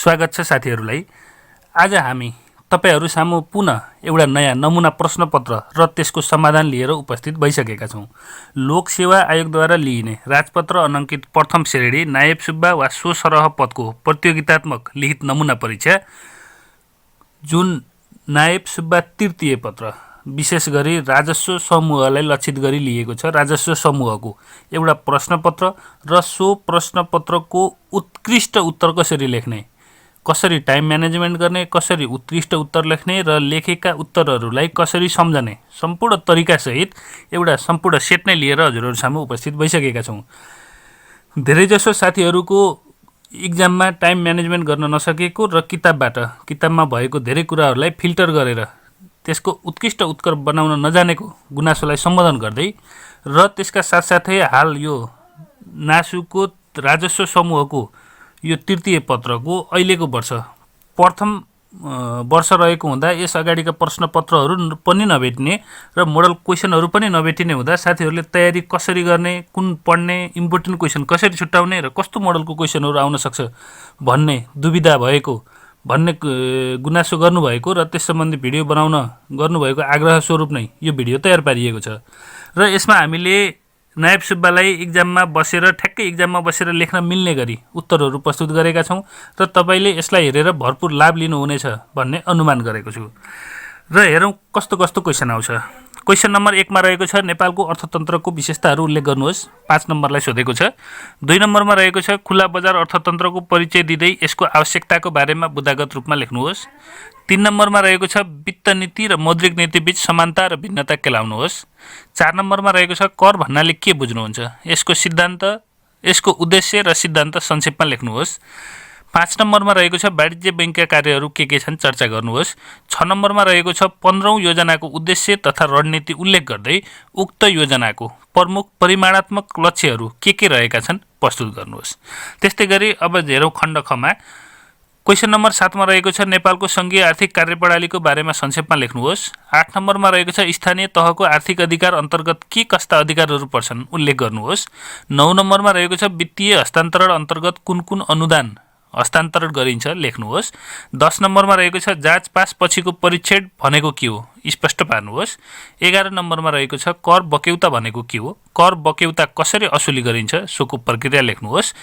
स्वागत छ साथीहरूलाई। आज हामी तपाईहरू सामु पुनः एउटा नयाँ नमुना प्रश्नपत्र र त्यसको समाधान लिएर उपस्थित भइसकेका छौँ। लोक सेवा आयोगद्वारा लिइने राजपत्र अनङ्कित प्रथम श्रेणी नायब सुब्बा वा सो सरह पदको प्रतियोगितात्मक लिखित नमुना परीक्षा, जुन नायब सुब्बा तृतीय पत्र विशेष गरी राजस्व समूहलाई लक्षित गरी लिएको छ। राजस्व समूहको एउटा प्रश्नपत्र र सो प्रश्नपत्रको उत्कृष्ट उत्तर कसरी लेख्ने, कसरी टाइम म्यानेजमेन्ट गर्ने, कसरी उत्कृष्ट उत्तर लेख्ने र लेखेका उत्तरहरूलाई कसरी सम्झने सम्पूर्ण तरिकासहित एउटा सम्पूर्ण सेट नै लिएर हजुरहरू सामु उपस्थित भइसकेका छौँ। धेरैजसो साथीहरूको इक्जाममा टाइम म्यानेजमेन्ट गर्न नसकेको र किताबमा भएको धेरै कुराहरूलाई फिल्टर गरेर त्यसको उत्कृष्ट उत्तर बनाउन नजानेको गुनासोलाई सम्बोधन गर्दै र त्यसका साथसाथै हाल यो नासुको राजस्व समूहको यो तृतीय पत्रको अहिलेको वर्ष प्रथम वर्ष रहेको हुँदा यस अगाडिका प्रश्नपत्रहरू पनि नभेटिने र मोडल क्वेसनहरू पनि नभेटिने हुँदा साथीहरूले तयारी कसरी गर्ने, कुन पढ्ने, इम्पोर्टेन्ट क्वेसन कसरी छुट्याउने र कस्तो मोडलको क्वेसनहरू आउन सक्छ भन्ने दुविधा भएको भन्ने गुनासो गर्नुभएको र त्यस सम्बन्धी भिडियो बनाउन गर्नुभएको आग्रह स्वरूप नै यो भिडियो तयार पारिएको छ। र यसमा हामीले नायब सुब्बालाई ठ्याक्कै इक्जाममा बसेर लेख्न मिल्ने गरी उत्तरहरू प्रस्तुत गरेका छौँ र तपाईँले यसलाई हेरेर भरपुर लाभ लिनुहुनेछ भन्ने अनुमान गरेको छु। र हेरौँ कस्तो कस्तो क्वेसन आउँछ। क्वेसन नम्बर 1 मा रहेको छ नेपालको अर्थतन्त्रको विशेषताहरू उल्लेख गर्नुहोस्। 5 नम्बरलाई सोधेको छ। 2 नम्बरमा रहेको छ खुला बजार अर्थतन्त्रको परिचय दिँदै यसको आवश्यकताको बारेमा बुदागत रूपमा लेख्नुहोस्। 3 नम्बरमा रहेको छ वित्त नीति र मौद्रिक नीति बीच समानता र भिन्नता केलाउनुहोस्। 4 नम्बरमा रहेको छ कर भन्नाले के बुझ्नुहुन्छ, यसको सिद्धान्त, यसको उद्देश्य र सिद्धान्त संक्षेपमा लेख्नुहोस्। 5 नम्बरमा रहेको छ वाणिज्य बैङ्कका कार्यहरू के छन् चर्चा गर्नुहोस्। 6 नम्बरमा रहेको छ 15औं योजनाको उद्देश्य तथा रणनीति उल्लेख गर्दै उक्त योजनाको प्रमुख परिमाणात्मक लक्ष्यहरू के रहेका छन् प्रस्तुत गर्नुहोस्। त्यस्तै गरी अब हेरौँ खण्ड खमा। क्वेसन नम्बर 7 मा रहेको छ नेपालको सङ्घीय आर्थिक कार्यप्रणालीको बारेमा संक्षेपमा लेख्नुहोस्। 8 नम्बरमा रहेको छ स्थानीय तहको आर्थिक अधिकार अन्तर्गत के कस्ता अधिकारहरू पर्छन् उल्लेख गर्नुहोस्। 9 नम्बरमा रहेको छ वित्तीय हस्तान्तरण अन्तर्गत कुन अनुदान हस्तान्तरण गरिन्छ लेख्नुहोस्। 10 नम्बरमा रहेको छ जाँच पास पछिको परीक्षण भनेको के हो स्पष्ट पार्नुहोस्। 11 नम्बरमा रहेको छ कर बक्यौता भनेको के हो, कर बक्यौता कसरी असुली गरिन्छ सोको प्रक्रिया लेख्नुहोस्।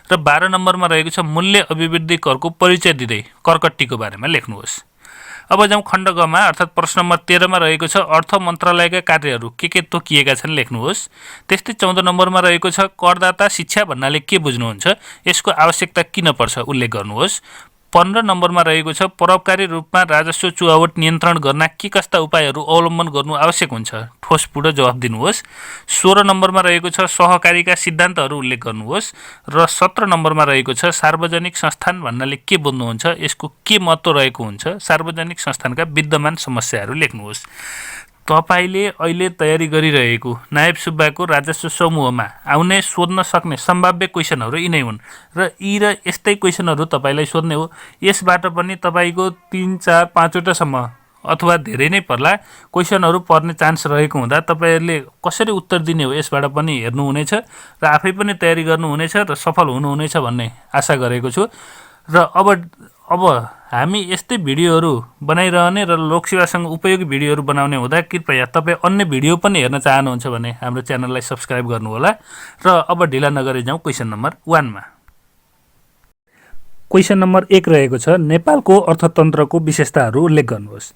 र 12 नम्बरमा रहेको छ मूल्य अभिवृद्धि करको परिचय दिँदै करकट्टीको बारेमा लेख्नुहोस्। अब जाउँ खण्ड गमा अर्थात् प्रश्न नम्बर 13 मा रहेको छ अर्थ मन्त्रालयका कार्यहरू के तोकिएका छन् लेख्नुहोस्। त्यस्तै 14 नम्बरमा रहेको छ करदाता शिक्षा भन्नाले के बुझ्नुहुन्छ, यसको आवश्यकता किन पर्छ उल्लेख गर्नुहोस्। 15 नम्बरमा रहेको छ परोपकारी रूपमा राजस्व चुहावट नियन्त्रण गर्न के कस्ता उपायहरू अवलम्बन गर्नु आवश्यक हुन्छ ठोसपूर्ण जवाफ दिनुहोस्। 16 नम्बरमा रहेको छ सहकारीका सिद्धान्तहरू उल्लेख गर्नुहोस्। र 17 नम्बरमा रहेको छ सार्वजनिक संस्थान भन्नाले के बुझ्नुहुन्छ, यसको के महत्त्व रहेको हुन्छ, सार्वजनिक संस्थानका विद्यमान समस्याहरू लेख्नुहोस्। तपाईले अहिले तयारी गरिरहेको नायब सुब्बाको राजस्व समूहमा आउने सोध्न सक्ने सम्भाव्य क्वेसनहरू यिनै हुन् र यस्तै क्वेसनहरू तपाईँलाई सोध्ने हो। यसबाट पनि तपाईँको 3, 4, 5 वटासम्म अथवा धेरै नै पर्ला क्वेसनहरू पर्ने चान्स रहेको हुँदा तपाईँहरूले कसरी उत्तर दिने हो यसबाट पनि हेर्नुहुनेछ र आफै पनि तयारी गर्नुहुनेछ र सफल हुनुहुनेछ भन्ने आशा गरेको छु। र अब हामी यस्तै भिडियोहरू बनाइरहने र लोकसेवासँग उपयोगी भिडियोहरू बनाउने हुँदा कृपया तपाईँ अन्य भिडियो पनि हेर्न चाहनुहुन्छ भने हाम्रो च्यानललाई सब्स्क्राइब गर्नुहोला। र अब ढिला नगरी जाउँ क्वेसन नम्बर 1 मा। क्वेसन नम्बर 1 रहेको छ नेपालको अर्थतन्त्रको विशेषताहरू उल्लेख गर्नुहोस्।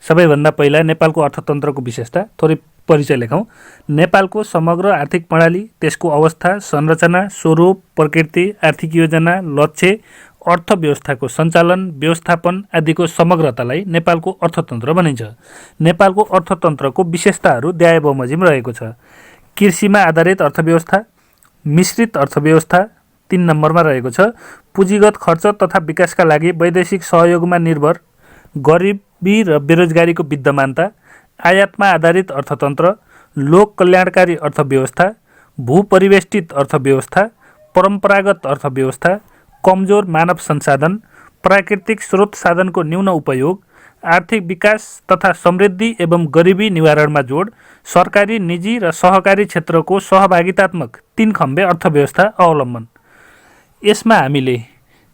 सबैभन्दा पहिला नेपालको अर्थतन्त्रको विशेषता थोरै परिचय लेखौँ। नेपालको समग्र आर्थिक प्रणाली, त्यसको अवस्था, संरचना, स्वरूप, प्रकृति, आर्थिक योजना, लक्ष्य, अर्थव्यवस्थाको सञ्चालन, व्यवस्थापन आदिको समग्रतालाई नेपालको अर्थतन्त्र भनिन्छ। नेपालको अर्थतन्त्रको विशेषताहरू द्यायबमोजिम रहेको छ। कृषिमा आधारित अर्थव्यवस्था, मिश्रित अर्थव्यवस्था। 3 नम्बरमा रहेको छ पुँजीगत खर्च तथा विकासका लागि वैदेशिक सहयोगमा निर्भर, गरिबी र बेरोजगारीको विद्यमानता, आयातमा आधारित अर्थतन्त्र, लोक कल्याणकारी अर्थव्यवस्था, भूपरिवेष्टित अर्थव्यवस्था, परम्परागत अर्थव्यवस्था, कमजोर मानव संसाधन, प्राकृतिक स्रोत साधनको न्यून उपयोग, आर्थिक विकास तथा समृद्धि एवं गरिबी निवारणमा जोड, सरकारी, निजी र सहकारी क्षेत्रको सहभागितात्मक 3 खम्बे अर्थव्यवस्था अवलम्बन। यसमा हामीले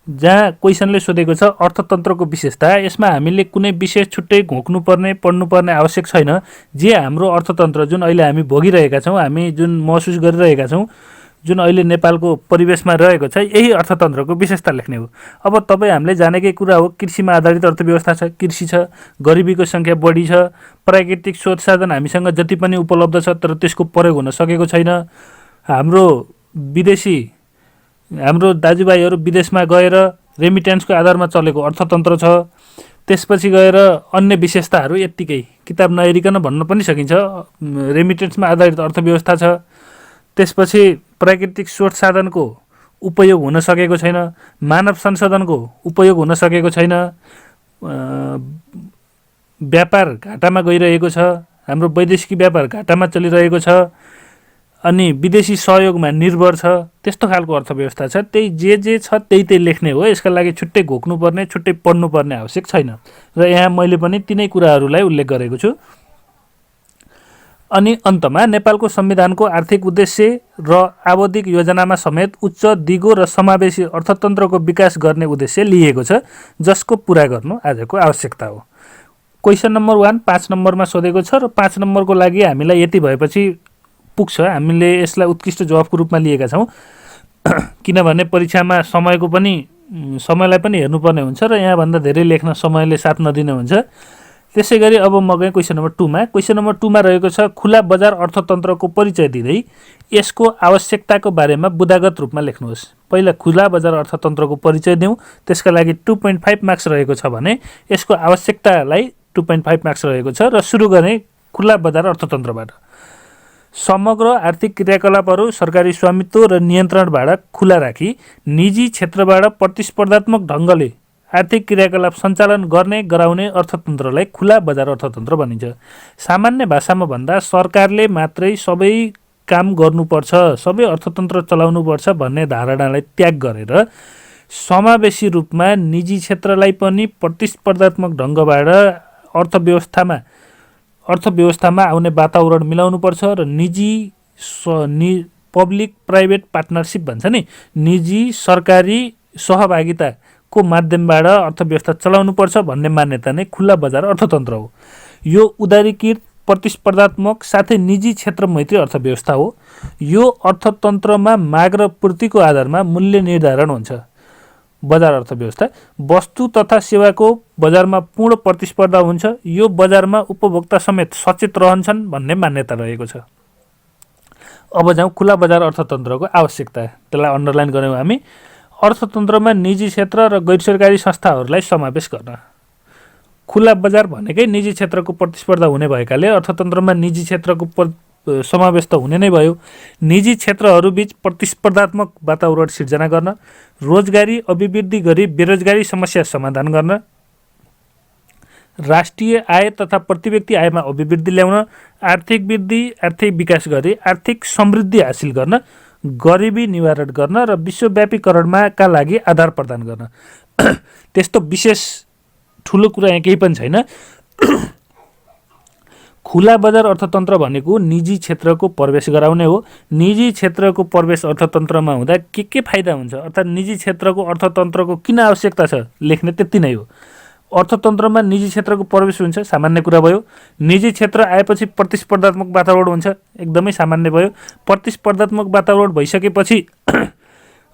जहाँ क्वेसनले सोधेको छ अर्थतन्त्रको विशेषता, यसमा हामीले कुनै विशेष छुट्टै घोक्नुपर्ने पढ्नुपर्ने आवश्यक छैन। जे हाम्रो अर्थतन्त्र जुन अहिले हामी भोगिरहेका छौँ, हामी जुन महसुस गरिरहेका छौँ, जुन अहिले नेपालको परिवेशमा रहेको छ, यही अर्थतन्त्रको विशेषता लेख्ने हो। अब तपाईँ हामीले जानेकै कुरा हो, कृषिमा आधारित अर्थव्यवस्था छ, कृषि छ, गरिबीको सङ्ख्या बढी छ, प्राकृतिक स्रोत साधन हामीसँग जति पनि उपलब्ध छ तर त्यसको प्रयोग हुन सकेको छैन। हाम्रो दाजुभाइहरू विदेशमा गएर रेमिट्यान्सको आधारमा चलेको अर्थतन्त्र छ। त्यसपछि गएर अन्य विशेषताहरू यत्तिकै किताब नहेरिकन भन्न पनि सकिन्छ। रेमिटेन्समा आधारित अर्थव्यवस्था छ। त्यसपछि प्राकृतिक स्रोत साधनको उपयोग हुन सकेको छैन, मानव संसाधनको उपयोग हुन सकेको छैन, व्यापार घाटामा गइरहेको छ, हाम्रो वैदेशिक व्यापार घाटामा चलिरहेको छ, अनि विदेशी सहयोगमा निर्भर छ। त्यस्तो खालको अर्थव्यवस्था छ। त्यही जे छ त्यही लेख्ने हो। यसका लागि छुट्टै घोक्नुपर्ने छुट्टै पढ्नुपर्ने आवश्यक छैन। र यहाँ मैले पनि तिनै कुराहरूलाई उल्लेख गरेको छु। अनि अन्तमा नेपालको संविधानको आर्थिक उद्देश्य र आवधिक योजनामा समेत उच्च, दिगो र समावेशी अर्थतन्त्रको विकास गर्ने उद्देश्य लिएको छ, जसको पुरा गर्नु आजको आवश्यकता हो। क्वेसन नम्बर 1 5 नम्बरमा सोधेको छ र 5 नम्बरको लागि हामीलाई यति भएपछि पुग्छ। हामीले यसलाई उत्कृष्ट जवाफको रूपमा लिएका छौँ, किनभने परीक्षामा समयलाई पनि हेर्नुपर्ने हुन्छ र यहाँभन्दा धेरै लेख्न समयले साथ नदिने हुन्छ। त्यसै गरी अब म गएँ क्वेसन नम्बर 2मा। क्वेसन नम्बर 2मा रहेको छ खुला बजार अर्थतन्त्रको परिचय दिँदै यसको आवश्यकताको बारेमा बुदागत रूपमा लेख्नुहोस्। पहिला खुला बजार अर्थतन्त्रको परिचय दिउँ, त्यसका लागि 2.5 मार्क्स रहेको छ भने यसको आवश्यकतालाई 2.5 मार्क्स रहेको छ। र सुरु गरेँ खुला बजार अर्थतन्त्रबाट। समग्र आर्थिक क्रियाकलापहरू सरकारी स्वामित्व र नियन्त्रणबाट खुला राखी निजी क्षेत्रबाट प्रतिस्पर्धात्मक ढङ्गले आर्थिक क्रियाकलाप सञ्चालन गराउने अर्थतन्त्रलाई खुला बजार अर्थतन्त्र भनिन्छ। सामान्य भाषामा भन्दा सरकारले मात्रै सबै काम गर्नुपर्छ, सबै अर्थतन्त्र चलाउनुपर्छ भन्ने धारणालाई त्याग गरेर समावेशी रूपमा निजी क्षेत्रलाई पनि प्रतिस्पर्धात्मक ढङ्गबाट अर्थव्यवस्थामा आउने वातावरण मिलाउनुपर्छ र पब्लिक प्राइभेट पार्टनरसिप भन्छ नि, निजी सरकारी सहभागिताको माध्यमबाट अर्थव्यवस्था चलाउनुपर्छ भन्ने मान्यता नै खुला बजार अर्थतन्त्र हो। यो उदारीकृत, प्रतिस्पर्धात्मक साथै निजी क्षेत्र मैत्री अर्थव्यवस्था हो। यो अर्थतन्त्रमा माग र पूर्तिको आधारमा मूल्य निर्धारण हुन्छ। बजार अर्थव्यवस्था वस्तु तथा सेवाको बजारमा पूर्ण प्रतिस्पर्धा हुन्छ। यो बजारमा उपभोक्ता समेत सचेत रहन्छन् भन्ने मान्यता रहेको छ। अब जाउँ खुला बजार अर्थतन्त्रको आवश्यकता। त्यसलाई अन्डरलाइन गऱ्यौँ हामी। अर्थतन्त्रमा निजी क्षेत्र र गैर सरकारी संस्थाहरूलाई समावेश गर्न। खुला बजार भनेकै निजी क्षेत्रको प्रतिस्पर्धा हुने भएकाले अर्थतन्त्रमा निजी क्षेत्रको समावेश त हुने नै भयो। निजी क्षेत्रहरूबीच प्रतिस्पर्धात्मक वातावरण सिर्जना गर्न, रोजगारी अभिवृद्धि गरी बेरोजगारी समस्या समाधान गर्न, राष्ट्रिय आय तथा प्रतिव्यक्ति आयमा अभिवृद्धि ल्याउन, आर्थिक वृद्धि, आर्थिक विकास गरी आर्थिक समृद्धि हासिल गर्न, गरिबी निवारण गर्न र विश्वव्यापीकरणका लागि आधार प्रदान गर्न। त्यस्तो विशेष ठुलो कुरा यहाँ केही पनि छैन। खुला बजार अर्थतन्त्र भनेको निजी क्षेत्रको प्रवेश गराउने हो। निजी क्षेत्रको प्रवेश अर्थतन्त्रमा हुँदा के फाइदा हुन्छ, अर्थात् निजी क्षेत्रको अर्थतन्त्रको किन आवश्यकता छ लेख्ने त्यति नै हो। अर्थतन्त्रमा निजी क्षेत्रको प्रवेश हुन्छ, सामान्य कुरा भयो। निजी क्षेत्र आएपछि प्रतिस्पर्धात्मक वातावरण हुन्छ, एकदमै सामान्य भयो। प्रतिस्पर्धात्मक वातावरण भइसकेपछि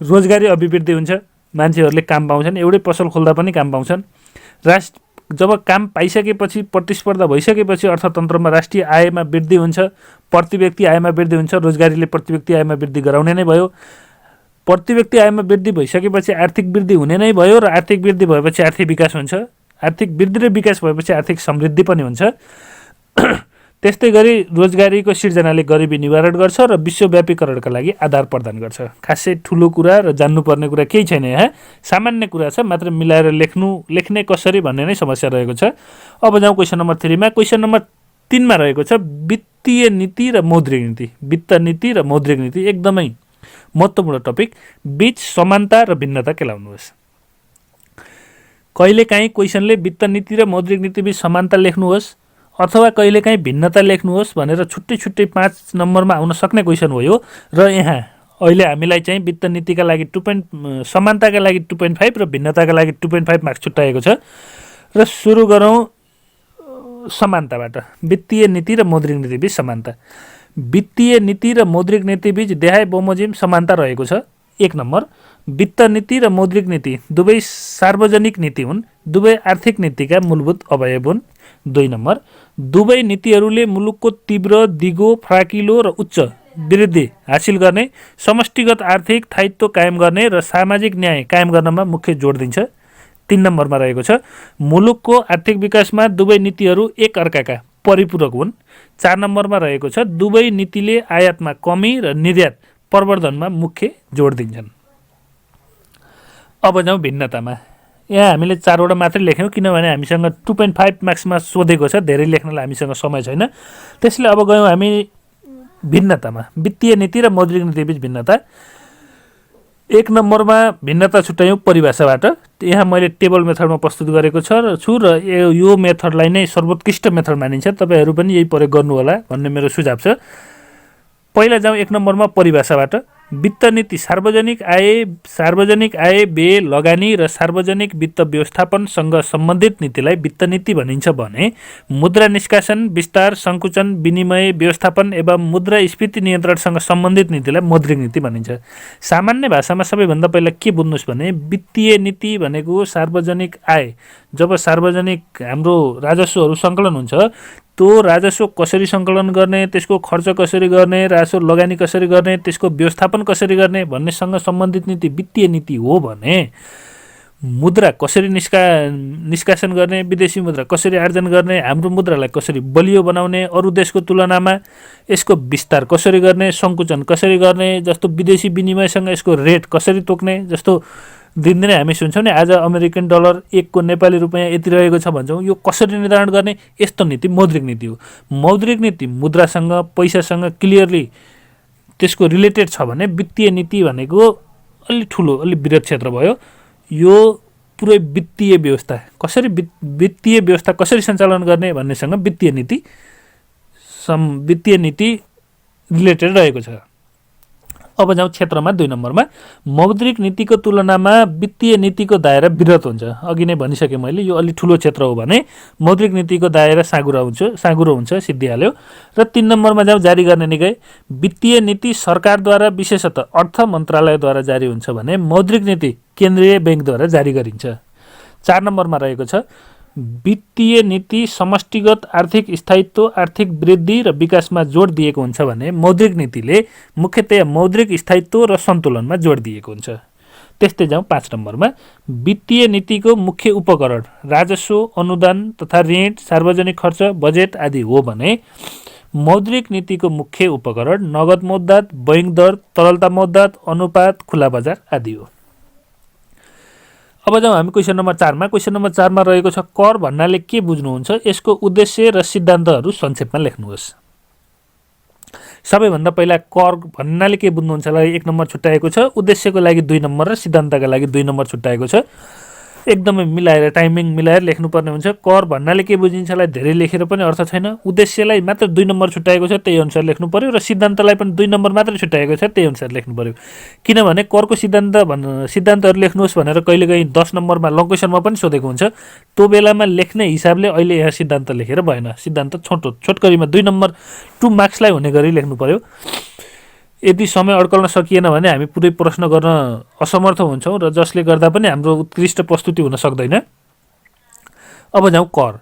रोजगारी अभिवृद्धि हुन्छ, मान्छेहरूले काम पाउँछन्, एउटै पसल खोल्दा पनि काम पाउँछन्। जब काम पाइसकेपछि, प्रतिस्पर्धा भइसकेपछि अर्थतन्त्रमा राष्ट्रिय आयमा वृद्धि हुन्छ, प्रतिव्यक्ति आयमा वृद्धि हुन्छ। रोजगारीले प्रतिव्यक्ति आयमा वृद्धि गराउने नै भयो। प्रतिव्यक्ति आयमा वृद्धि भइसकेपछि आर्थिक वृद्धि हुने नै भयो र आर्थिक वृद्धि भएपछि आर्थिक विकास हुन्छ। आर्थिक वृद्धि र विकास भएपछि आर्थिक समृद्धि पनि हुन्छ। त्यस्तै गरी रोजगारीको सिर्जनाले गरिबी निवारण गर्छ र विश्वव्यापीकरणका लागि आधार प्रदान गर्छ। खासै ठुलो कुरा र जान्नुपर्ने कुरा केही छैन यहाँ, सामान्य कुरा छ, मात्र मिलाएर लेख्ने कसरी भन्ने नै समस्या रहेको छ। अब जाउँ क्वेसन नम्बर 3मा। क्वेसन नम्बर 3मा रहेको छ वित्तीय नीति र मौद्रिक नीति। वित्त नीति र मौद्रिक नीति एकदमै महत्त्वपूर्ण टपिक। बीच समानता र भिन्नता केलाउनुहोस्। कहिलेकाहीँ क्वेसनले वित्त नीति र मौद्रिक नीति बीच समानता लेख्नुहोस् अथवा कहिलेकाहीँ भिन्नता लेख्नुहोस् भनेर छुट्टै 5 नम्बरमा आउन सक्ने क्वेसन हो यो। र यहाँ अहिले हामीलाई चाहिँ वित्त नीतिका लागि समानताका लागि 2.5 र भिन्नताका लागि 2.5 मार्क्स छुट्याएको छ। र सुरु गरौँ समानताबाट। वित्तीय नीति र मौद्रिक नीतिबीच समानता। वित्तीय नीति र मौद्रिक नीतिबीच देहाय बमोजिम समानता रहेको छ। 1 नम्बर, वित्त नीति र मौद्रिक नीति दुवै सार्वजनिक नीति हुन्, दुवै आर्थिक नीतिका मूलभूत अवयव हुन्। 2 नम्बर, दुवै नीतिहरूले मुलुकको तीव्र, दिगो, फराकिलो र उच्च वृद्धि हासिल गर्ने, समष्टिगत आर्थिक स्थायित्व कायम गर्ने र सामाजिक न्याय कायम गर्नमा मुख्य जोड दिन्छ। 3 नम्बरमा रहेको छ, मुलुकको आर्थिक विकासमा दुवै नीतिहरू एक अर्काका परिपूरक हुन्। 4 नम्बरमा रहेको छ, दुवै नीतिले आयातमा कमी र निर्यात प्रवर्धनमा मुख्य जोड दिन्छन्। अब जाउँ भिन्नतामा। यहाँ हामीले 4वटा मात्रै लेख्यौँ किनभने हामीसँग 2.5 मार्क्समा सोधेको छ, धेरै लेख्नलाई हामीसँग समय छैन। त्यसले अब गयौँ हामी भिन्नतामा। वित्तीय नीति र मौद्रिक नीतिबीच भिन्नता। 1 नम्बरमा भिन्नता छुट्यायौँ परिभाषाबाट। यहाँ मैले टेबल मेथडमा प्रस्तुत गरेको छु र यो मेथडलाई नै सर्वोत्कृष्ट मेथड मानिन्छ। तपाईँहरू पनि यही प्रयोग गर्नु होला भन्ने मेरो सुझाव छ। पहिला जाउँ 1 नम्बरमा परिभाषाबाट। वित्त नीति सार्वजनिक आय, व्यय, लगानी र सार्वजनिक वित्त व्यवस्थापनसँग सम्बन्धित नीतिलाई वित्त नीति भनिन्छ भने मुद्रा निष्कासन, विस्तार, सङ्कुचन, विनिमय व्यवस्थापन एवं मुद्रास्फीति नियन्त्रणसँग सम्बन्धित नीतिलाई मौद्रिक नीति भनिन्छ। सामान्य भाषामा सबैभन्दा पहिला के बुझ्नुहोस् भने वित्तीय नीति भनेको सार्वजनिक आय, जब सार्वजनिक हाम्रो राजस्वहरू सङ्कलन हुन्छ त्यो राजस्व कसरी सङ्कलन गर्ने, त्यसको खर्च कसरी गर्ने, राजस्व लगानी कसरी गर्ने, त्यसको व्यवस्थापन कसरी गर्ने भन्नेसँग सम्बन्धित नीति वित्तीय नीति हो भने मुद्रा कसरी निष्कासन गर्ने, विदेशी मुद्रा कसरी आर्जन गर्ने, हाम्रो मुद्रालाई कसरी बलियो बनाउने, अरू देशको तुलनामा यसको विस्तार कसरी गर्ने, सङ्कुचन कसरी गर्ने, जस्तो विदेशी विनिमयसँग यसको रेट कसरी तोक्ने, जस्तो दिनदिनै हामी सुन्छौँ नि आज अमेरिकन डलर 1 को नेपाली रुपियाँ यति रहेको छ भन्छौँ, यो कसरी निर्धारण गर्ने, यस्तो नीति मौद्रिक नीति हो। मौद्रिक नीति मुद्रासँग पैसासँग क्लियरली त्यसको रिलेटेड छ भने वित्तीय नीति भनेको अलि ठुलो अलि बृहत् क्षेत्र भयो। यो पुरै वित्तीय व्यवस्था कसरी सञ्चालन गर्ने भन्नेसँग वित्तीय नीति रिलेटेड रहेको छ। अब जाउँ क्षेत्रमा 2 नम्बरमा। मौद्रिक नीतिको तुलनामा वित्तीय नीतिको दायरा बृहत् हुन्छ। अघि नै भनिसकेँ मैले, यो अलि ठुलो क्षेत्र हो भने मौद्रिक नीतिको दायरा साँगुरो हुन्छ, सिद्धिहाल्यो। र 3 नम्बरमा जाउँ जारी गर्ने निकाय। वित्तीय नीति सरकारद्वारा विशेषतः अर्थ मन्त्रालयद्वारा जारी हुन्छ भने मौद्रिक नीति केन्द्रीय बैंकद्वारा जारी गरिन्छ। 4 नम्बरमा रहेको छ वित्तीय नीति समष्टिगत आर्थिक स्थायित्व, आर्थिक वृद्धि र विकासमा जोड दिएको हुन्छ भने मौद्रिक नीतिले मुख्यतया मौद्रिक स्थायित्व र सन्तुलनमा जोड दिएको हुन्छ। त्यस्तै जाउँ 5 नम्बरमा। वित्तीय नीतिको मुख्य उपकरण राजस्व, अनुदान तथा ऋण, सार्वजनिक खर्च, बजेट आदि हो भने मौद्रिक नीतिको मुख्य उपकरण नगद मौद्दात, बैंक दर, तरलता मौद्दात, अनुपात, खुला बजार आदि हो। अब जाउँ हामी क्वेसन नम्बर 4मा। क्वेसन नम्बर 4मा रहेको छ कर भन्नाले के बुझ्नुहुन्छ, यसको उद्देश्य र सिद्धान्तहरू संक्षेपमा लेख्नुहोस्। सबैभन्दा पहिला कर भन्नाले के बुझ्नुहुन्छ होला 1 नम्बर छुट्याएको छ, उद्देश्यको लागि 2 नम्बर र सिद्धान्तका लागि 2 नम्बर छुट्याएको छ। एकदमै मिलाएर टाइमिङ मिलाएर लेख्नुपर्ने हुन्छ। कर भन्नाले के बुझिन्छलाई धेरै लेखेर पनि अर्थ छैन, उद्देश्यलाई मात्र 2 नम्बर छुट्याएको छ त्यही अनुसार लेख्नु पर्यो र सिद्धान्तलाई पनि 2 नम्बर मात्र छुट्याएको छ त्यही अनुसार लेख्नु पर्यो। किनभने करको सिद्धान्तहरू लेख्नुहोस् भनेर कहिलेकाहीँ 10 नम्बरमा लङ क्वेसनमा पनि सोधेको हुन्छ, त्यो बेलामा लेख्ने हिसाबले अहिले यहाँ सिद्धान्त लेखेर भएन। सिद्धान्त छोटकरीमा 2 नम्बर 2 मार्क्सलाई हुने गरी लेख्नु पर्यो। यदि समय अड्कल्न सकिएन भने हामी पुरै प्रश्न गर्न असमर्थ हुन्छौँ र जसले गर्दा पनि हाम्रो उत्कृष्ट प्रस्तुति हुन सक्दैन। अब जाउँ कर।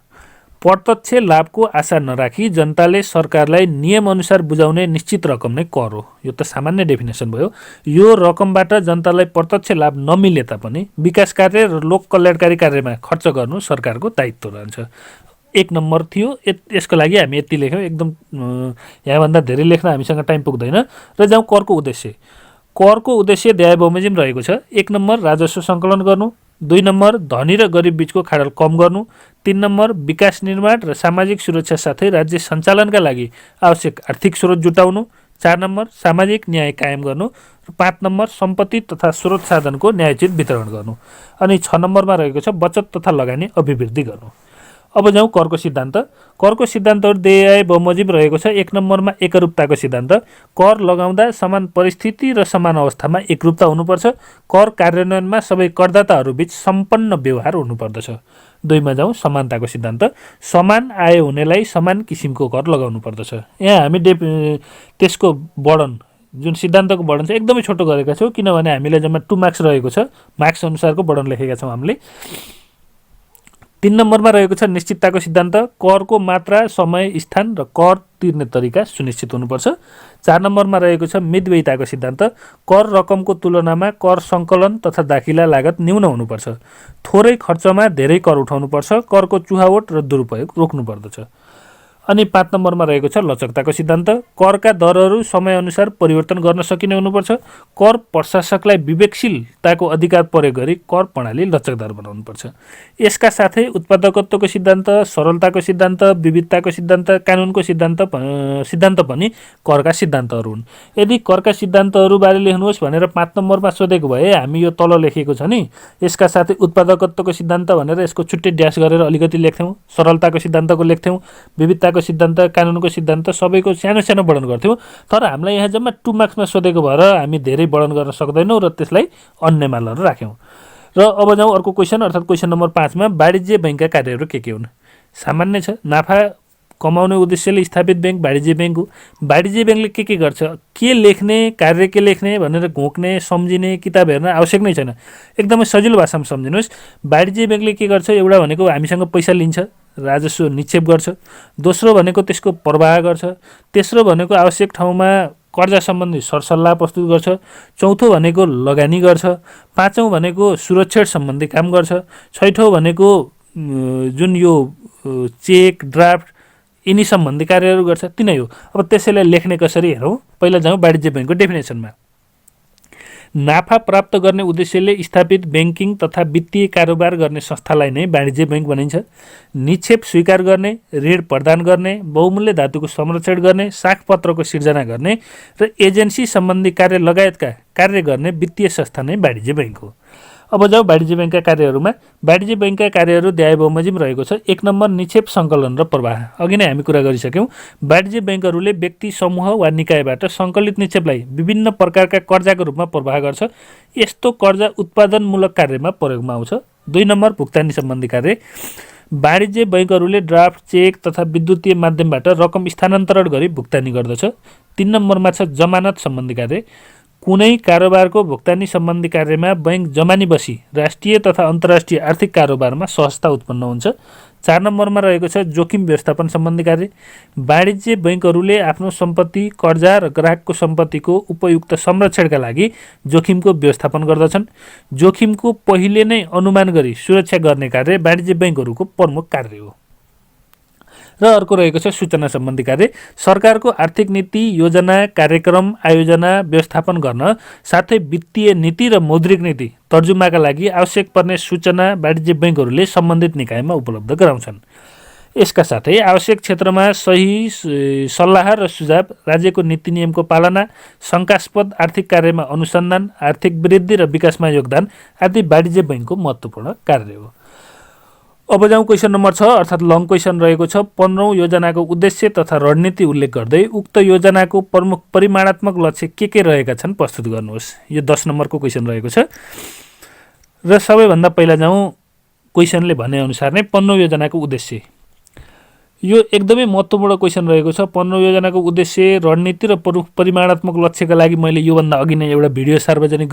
प्रत्यक्ष लाभको आशा नराखी जनताले सरकारलाई नियमअनुसार बुझाउने निश्चित रकम नै कर हो। यो त सामान्य डेफिनेसन भयो। यो रकमबाट जनतालाई प्रत्यक्ष लाभ नमिले तापनि विकास कार्य र लोक कल्याणकारी कार्यमा खर्च गर्नु सरकारको दायित्व रहन्छ। 1 नम्बर थियो, यसको लागि हामी यति लेख्यौँ। एकदम यहाँभन्दा धेरै लेख्न हामीसँग टाइम पुग्दैन। र जाउँ करको उद्देश्य। करको उद्देश्य देय बमोजिम रहेको छ। 1 नम्बर राजस्व सङ्कलन गर्नु, 2 नम्बर धनी र गरिब बीचको खाडल कम गर्नु, 3 नम्बर विकास निर्माण र सामाजिक सुरक्षा साथै राज्य सञ्चालनका लागि आवश्यक आर्थिक स्रोत जुटाउनु, 4 नम्बर सामाजिक न्याय कायम गर्नु, र 5 नम्बर सम्पत्ति तथा स्रोत साधनको न्यायोचित वितरण गर्नु, अनि 6 नम्बरमा रहेको छ बचत तथा लगानी अभिवृद्धि गर्नु। अब जाउँ करको सिद्धान्त। करको सिद्धान्तहरू देय आय बमोजिम रहेको छ। 1 नम्बरमा एकरूपताको सिद्धान्त। कर लगाउँदा समान परिस्थिति र समान अवस्थामा एकरूपता हुनुपर्छ। कर कार्यान्वयनमा सबै करदाताहरूबीच सम्पन्न व्यवहार हुनुपर्दछ। 2 मा जाउँ समानताको सिद्धान्त। समान आय हुनेलाई समान किसिमको कर लगाउनु पर्दछ। यहाँ हामी त्यसको वर्णन जुन सिद्धान्तको वर्णन छ एकदमै छोटो गरेका छौँ, किनभने हामीलाई जम्मा 2 मार्क्स रहेको छ। मार्क्स अनुसारको वर्णन लेखेका छौँ हामीले। 3 नम्बरमा रहेको छ निश्चितताको सिद्धान्त। करको मात्रा, समय, स्थान र कर तिर्ने तरिका सुनिश्चित हुनुपर्छ। 4 नम्बरमा रहेको छ मितव्ययिताको सिद्धान्त। कर रकमको तुलनामा कर सङ्कलन तथा दाखिला लागत न्यून हुनुपर्छ। थोरै खर्चमा धेरै कर उठाउनुपर्छ। करको चुहावट र दुरुपयोग रोक्नुपर्दछ। अनि 5 नम्बरमा रहेको छ लचकताको सिद्धान्त। करका दरहरू समयअनुसार परिवर्तन गर्न सकिने हुनुपर्छ। कर प्रशासकलाई विवेकशीलताको अधिकार प्रयोग गरी कर प्रणाली लचकदार बनाउनुपर्छ। यसका साथै उत्पादकत्वको सिद्धान्त, सरलताको सिद्धान्त, विविधताको सिद्धान्त, कानुनको सिद्धान्त पनि करका सिद्धान्तहरू हुन्। यदि करका सिद्धान्तहरूबारे लेख्नुहोस् भनेर 5 नम्बरमा सोधेको भए हामी यो तल लेखेको छ नि, यसका साथै उत्पादकत्वको सिद्धान्त भनेर यसको छुट्टै ड्यास गरेर अलिकति लेख्थ्यौँ, सरलताको सिद्धान्तको लेख्थ्यौँ, विविधताको सिद्धान्त, कानुनको सिद्धान्त सबैको सानो सानो वर्णन गर्थ्यौँ। तर हामीलाई यहाँ जम्मा 2 मार्क्समा सोधेको भएर हामी धेरै वर्णन गर्न सक्दैनौँ र त्यसलाई अन्यमा लएर राख्यौँ। र अब जाउँ अर्को क्वेसन, अर्थात् क्वेसन नम्बर 5 मा वाणिज्य बैंकका कार्यहरू के हुन्। सामान्य छ, नाफा कमाउने उद्देश्यले स्थापित बैंक वाणिज्य बैंक हो। वाणिज्य बैंकले के गर्छ, के लेख्ने, कार्य के लेख्ने भनेर घोक्ने, सम्झिने, किताब हेर्न आवश्यक नै छैन। एकदमै सजिलो भाषामा सम्झिनुहोस्। वाणिज्य बैंकले के गर्छ, एउटा भनेको हामीसँग पैसा लिन्छ, राजस्व निक्षेप गर्छ। दोस्रो भनेको त्यसको प्रवाह गर्छ। तेस्रो भनेको आवश्यक ठाउँमा कर्जा सम्बन्धी सरसल्लाह प्रस्तुत गर्छ। चौथो भनेको लगानी गर्छ। पाँचौँ भनेको सुरक्षा सम्बन्धी काम गर्छ। छैठौँ भनेको जुन यो चेक, ड्राफ्ट यिनी सम्बन्धी कार्यहरू गर्छ, तिनै हो। अब त्यसैलाई लेख्ने कसरी हेरौँ। पहिला जाउँ वाणिज्य बैंकको डेफिनेसनमा। नाफा प्राप्त गर्ने उद्देश्यले स्थापित बैंकिङ तथा वित्तीय कारोबार गर्ने संस्थालाई नै वाणिज्य बैंक भनिन्छ। निक्षेप स्वीकार गर्ने, ऋण प्रदान गर्ने, बहुमूल्य धातुको संरक्षण गर्ने, साखपत्रको सिर्जना गर्ने र एजेन्सी सम्बन्धी कार्य लगायतका कार्य गर्ने वित्तीय संस्था नै वाणिज्य बैंक हो। अब जाउँ वाणिज्य बैंकका कार्यहरूमा। वाणिज्य बैंकका कार्यहरू देय बमोजिम रहेको छ। 1 नम्बर निक्षेप सङ्कलन र प्रवाह। अघि नै हामी कुरा गरिसक्यौँ। वाणिज्य बैंकहरूले व्यक्ति, समूह वा निकायबाट सङ्कलित निक्षेपलाई विभिन्न प्रकारका कर्जाको रूपमा प्रवाह गर्छ। यस्तो कर्जा उत्पादनमूलक कार्यमा प्रयोगमा आउँछ। 2 नम्बर भुक्तानी सम्बन्धी कार्य। वाणिज्य बैंकहरूले ड्राफ्ट, चेक तथा विद्युतीय माध्यमबाट रकम स्थानान्तरण गरी भुक्तानी गर्दछ। 3 नम्बरमा छ जमानत सम्बन्धी कार्य। कुनै कारोबारको भुक्तानी सम्बन्धी कार्यमा बैंक जमानी बसी राष्ट्रिय तथा अन्तर्राष्ट्रिय आर्थिक कारोबारमा सहजता उत्पन्न हुन्छ। 4 नम्बरमा रहेको छ जोखिम व्यवस्थापन सम्बन्धी कार्य। वाणिज्य बैंकहरूले आफ्नो सम्पत्ति, कर्जा र ग्राहकको सम्पत्तिको उपयुक्त संरक्षणका लागि जोखिमको व्यवस्थापन गर्दछन्। जोखिमको पहिले नै अनुमान गरी सुरक्षा गर्ने कार्य वाणिज्य बैंकहरूको प्रमुख कार्य हो। र अर्को रहेको छ सूचना सम्बन्धी कार्य। सरकारको आर्थिक नीति, योजना, कार्यक्रम, आयोजना, व्यवस्थापन गर्न साथै वित्तीय नीति र मौद्रिक नीति तर्जुमाका लागि आवश्यक पर्ने सूचना वाणिज्य बैंकहरूले सम्बन्धित निकायमा उपलब्ध गराउँछन्। यसका साथै आवश्यक क्षेत्रमा सही सल्लाह र सुझाव, राज्यको नीति नियमको पालना, शङ्कास्पद आर्थिक कार्यमा अनुसन्धान, आर्थिक वृद्धि र विकासमा योगदान आदि वाणिज्य बैंकको महत्त्वपूर्ण कार्य हो। अब जाउँ क्वेसन नम्बर 6, अर्थात् लङ क्वेसन रहेको छ। 15औँ योजनाको उद्देश्य तथा रणनीति उल्लेख गर्दै उक्त योजनाको प्रमुख परिमाणात्मक लक्ष्य के रहेका छन् प्रस्तुत गर्नुहोस्। यो 10 नम्बरको क्वेसन रहेको छ। र सबैभन्दा पहिला जाउँ क्वेसनले भनेअनुसार नै 15औँ योजनाको उद्देश्य। यो एकदमै महत्त्वपूर्ण क्वेसन रहेको छ। 15औँ योजनाको उद्देश्य, रणनीति र प्रमुख परिमाणात्मक लक्ष्यका लागि मैले योभन्दा अघि नै एउटा भिडियो सार्वजनिक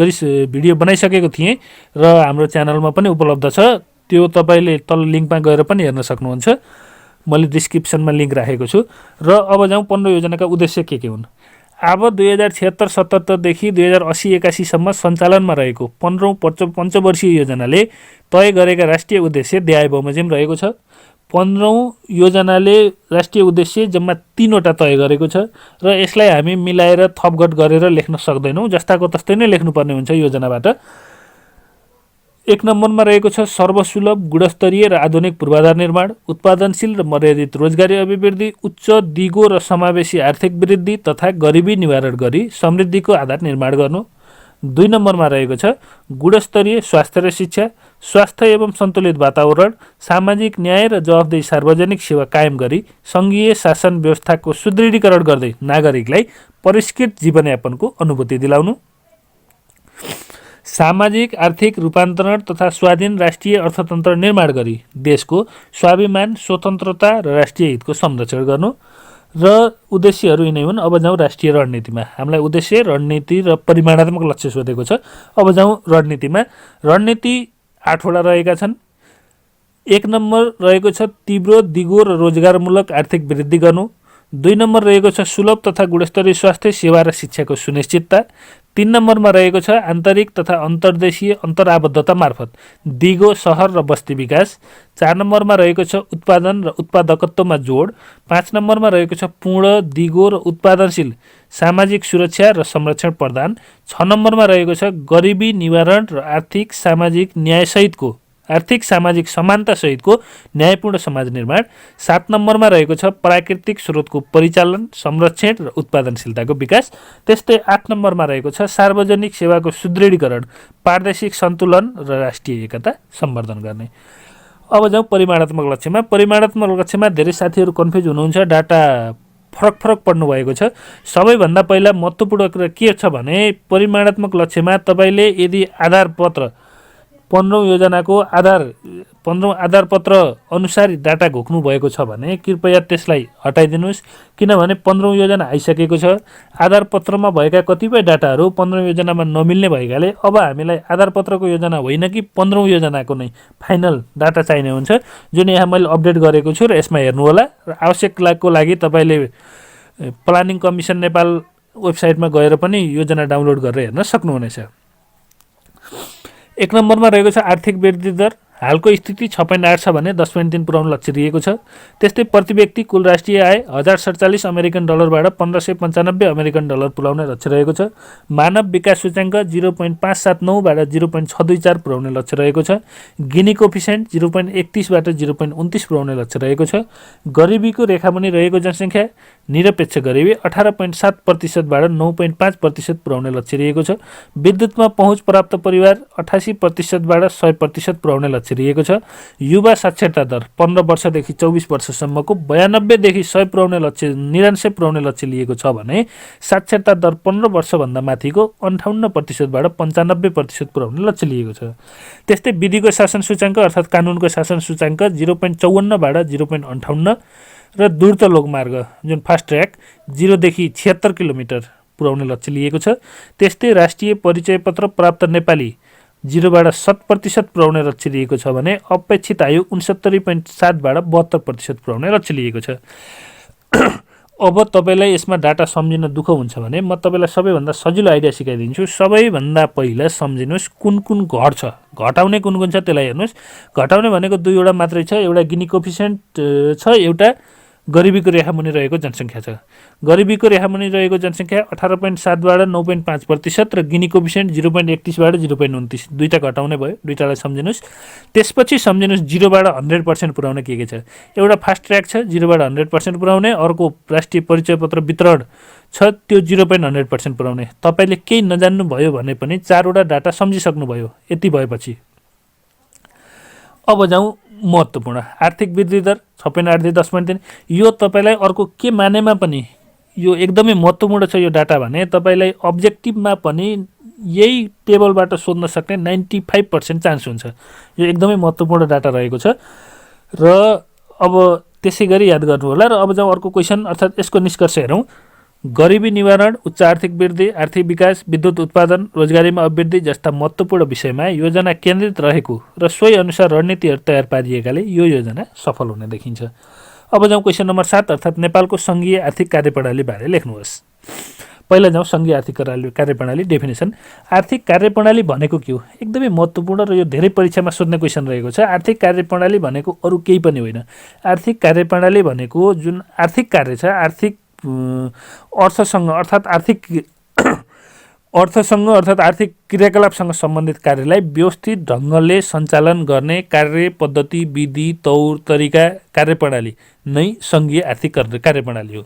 भिडियो बनाइसकेको थिएँ र हाम्रो च्यानलमा पनि उपलब्ध छ। त्यो तपाईँले तल लिङ्कमा गएर पनि हेर्न सक्नुहुन्छ। मैले डिस्क्रिप्सनमा लिङ्क राखेको छु। र अब जाउँ 15 योजनाका उद्देश्य के हुन्। अब 2076-77 देखि 2080-81 सम्म सञ्चालनमा रहेको 15औँ पञ्चवर्षीय योजनाले तय गरेका राष्ट्रिय उद्देश्य देय बमोजिम रहेको छ। 15औँ योजनाले राष्ट्रिय उद्देश्य जम्मा 3वटा तय गरेको छ र यसलाई हामी मिलाएर थपघट गरेर लेख्न सक्दैनौँ। जस्ताको तस्तै नै लेख्नुपर्ने हुन्छ योजनाबाट। 1 नम्बरमा रहेको छ सर्वसुलभ, गुणस्तरीय र आधुनिक पूर्वाधार निर्माण, उत्पादनशील र मर्यादित रोजगारी अभिवृद्धि, उच्च, दिगो र समावेशी आर्थिक वृद्धि तथा गरिबी निवारण गरी समृद्धिको आधार निर्माण गर्नु। 2 नम्बरमा रहेको छ गुणस्तरीय स्वास्थ्य र शिक्षा, स्वास्थ्य एवं सन्तुलित वातावरण, सामाजिक न्याय र जवाफदेही सार्वजनिक सेवा कायम गरी सङ्घीय शासन व्यवस्थाको सुदृढीकरण गर्दै नागरिकलाई परिष्कृत जीवनयापनको अनुभूति दिलाउनु। सामाजिक आर्थिक रूपान्तरण तथा स्वाधीन राष्ट्रिय अर्थतन्त्र निर्माण गरी देशको स्वाभिमान, स्वतन्त्रता र राष्ट्रिय हितको संरक्षण गर्नु। र उद्देश्यहरू यिनै हुन्। अब जाउँ राष्ट्रिय रणनीतिमा। हामीलाई उद्देश्य, रणनीति र परिमाणात्मक लक्ष्य सोधेको छ। अब जाउँ रणनीतिमा। रणनीति 8 वटा रहेका छन्। 1 नम्बर रहेको छ तीव्र, दिगो र रोजगारमूलक आर्थिक वृद्धि गर्नु। 2 नम्बर रहेको छ सुलभ तथा गुणस्तरीय स्वास्थ्य सेवा र शिक्षाको सुनिश्चितता। 3 नम्बरमा रहेको छ आन्तरिक तथा अन्तर्देशीय अन्तराबद्धता मार्फत दिगो सहर र बस्ती विकास। 4 नम्बरमा रहेको छ उत्पादन र उत्पादकत्वमा जोड। 5 नम्बरमा रहेको छ पूर्ण, दिगो र उत्पादनशील सामाजिक सुरक्षा र संरक्षण प्रदान। 6 नम्बरमा रहेको छ गरिबी निवारण र आर्थिक सामाजिक समानता सहितको न्यायपूर्ण समाज निर्माण। 7 नम्बरमा रहेको छ प्राकृतिक स्रोतको परिचालन, संरक्षण र उत्पादनशीलताको विकास। त्यस्तै 8 नम्बरमा रहेको छ सार्वजनिक सेवाको सुदृढीकरण, प्रादेशिक सन्तुलन र राष्ट्रिय एकता सम्वर्धन गर्ने। अब जाउँ परिमाणात्मक लक्ष्यमा। परिमाणात्मक लक्ष्यमा धेरै साथीहरू कन्फ्युज हुनुहुन्छ, डाटा फरक पढ्नु भएको छ। सबैभन्दा पहिला महत्त्वपूर्ण कुरा के छ भने परिमाणात्मक लक्ष्यमा तपाईँले यदि आधारपत्र 15औं योजनाको 15औं आधारपत्र अनुसार डाटा घोक्नु भएको छ भने कृपया त्यसलाई हटाइदिनुहोस्, किनभने 15औं योजना आइसकेको छ। आधारपत्रमा भएका कतिपय डाटाहरू 15औं योजनामा नमिल्ने भएकाले अब हामीलाई आधारपत्रको योजना होइन कि 15औं योजनाको नै फाइनल डाटा चाहिने हुन्छ, जुन यहाँ मैले अपडेट गरेको छु र यसमा हेर्नुहोला। र आवश्यकताको लागि तपाईँले प्लानिङ कमिसन नेपाल वेबसाइटमा गएर पनि योजना डाउनलोड गरेर हेर्न सक्नुहुनेछ। 1 नम्बरमा रहेको छ आर्थिक वृद्धि दर। हालको स्थिति 6.8 छ भने 10.3 पुर्याउन लक्ष्य दिएको छ। त्यस्तै प्रति व्यक्ति कुल राष्ट्रिय आय $1047 अमेरिकन डलरबाट $1595 अमेरिकन डलर पुर्याउने लक्ष्य रहेको छ। मानव विकास सूचाङ्क 0.579 बाट 0.624 पुर्याउने लक्ष्य रहेको छ। गिनी कोफिसिएन्ट 0.31 बाट 0.29 पुर्याउने लक्ष्य रहेको छ। गरिबीको रेखामुनि रहेको जनसङ्ख्या निरपेक्ष गरिबी 18.7% बाट 9.5% पुर्याउने लक्ष्य रहेको छ। विद्युतमा पहुँच प्राप्त परिवार 88% बाट 100% पुर्याउने लक्ष्य रहेको छ। युवा साक्षरता दर 15 वर्षदेखि 24 वर्षसम्मको 92 देखि 100 पुर्याउने लक्ष्य 99 पुर्याउने लक्ष्य लिएको छ भने साक्षरता दर 15 वर्षभन्दा माथिको 58% बाट 95% पुर्याउने लक्ष्य लिएको छ। त्यस्तै विधिको शासन सूचाङ्क अर्थात् कानुनको शासन सूचाङ्क 0.54 बाट 0.58 र द्रुत लोकमार्ग जुन फास्ट ट्र्याक 0 देखि 76 किलोमिटर पुर्याउने लक्ष्य लिएको छ। त्यस्तै राष्ट्रिय परिचय पत्र प्राप्त नेपाली 0 बाट 7% पुर्याउने लक्ष्य लिएको छ भने अपेक्षित आयु 69.7 बाट 72% पुर्याउने लक्ष्य लिएको छ। अब तपाईँलाई यसमा डाटा सम्झिन दुःख हुन्छ भने म तपाईँलाई सबैभन्दा सजिलो आइडिया सिकाइदिन्छु। सबैभन्दा पहिला सम्झिनुहोस् कुन घर छ, घटाउने कुन छ त्यसलाई हेर्नुहोस्। घटाउने भनेको 2 वटा मात्रै छ, एउटा गिनी कोफिसिएन्ट छ, एउटा गरिबीको रेखामुनि रहेको जनसङ्ख्या छ। गरिबीको रेखामुनि रहेको जनसङ्ख्या 18.7 बाट 9.5% र गिनी कोफिसिएन्ट 0.31 बाट 0.29, दुईटा घटाउने भयो, दुईटालाई सम्झिनुहोस्। त्यसपछि सम्झिनुहोस् 0 बाट 100% पुर्याउने के छ। एउटा फास्ट ट्र्याक छ 0 बाट 100% पुर्याउने, अर्को राष्ट्रिय परिचय पत्र वितरण छ त्यो 0.100% पुर्याउने। तपाईँले केही नजान्नु भयो भने पनि 4 वटा डाटा सम्झिसक्नुभयो। यति भएपछि अब जाउँ महत्त्वपूर्ण आर्थिक वृद्धि दर 6.8 देखि 10.3। यो तपाईँलाई अर्को के मानेमा पनि यो एकदमै महत्त्वपूर्ण छ यो डाटा भने तपाईँलाई अब्जेक्टिभमा पनि यही टेबलबाट सोध्न सक्ने 95% चान्स हुन्छ। यो एकदमै महत्त्वपूर्ण डाटा रहेको छ र अब त्यसै गरी याद गर्नु होला। र अब जाउँ अर्को क्वेसन अर्थात् यसको निष्कर्ष हेरौँ। गरिबी निवारण, उच्च आर्थिक वृद्धि, आर्थिक विकास, विद्युत उत्पादन, रोजगारीमा अभिवृद्धि जस्ता महत्त्वपूर्ण विषयमा योजना केन्द्रित रहेको र सोही अनुसार रणनीतिहरू तयार पारिएकाले यो योजना सफल हुने देखिन्छ। अब जाउँ क्वेसन नम्बर 7 अर्थात् नेपालको सङ्घीय आर्थिक कार्यप्रणाली बारे लेख्नुहोस्। पहिला जाउँ सङ्घीय आर्थिक कार्यप्रणाली डेफिनेसन। आर्थिक कार्यप्रणाली भनेको के हो? एकदमै महत्त्वपूर्ण र यो धेरै परीक्षामा सोध्ने क्वेसन रहेको छ। आर्थिक कार्यप्रणाली भनेको अरू केही पनि होइन। आर्थिक कार्यप्रणाली भनेको जुन आर्थिक कार्य छ, आर्थिक अर्थसँग अर्थात् आर्थिक क्रियाकलापसँग सम्बन्धित कार्यलाई व्यवस्थित ढङ्गले सञ्चालन गर्ने कार्य पद्धति, विधि, तौर तरिका, कार्यप्रणाली नै सङ्घीय आर्थिक कार्यप्रणाली हो।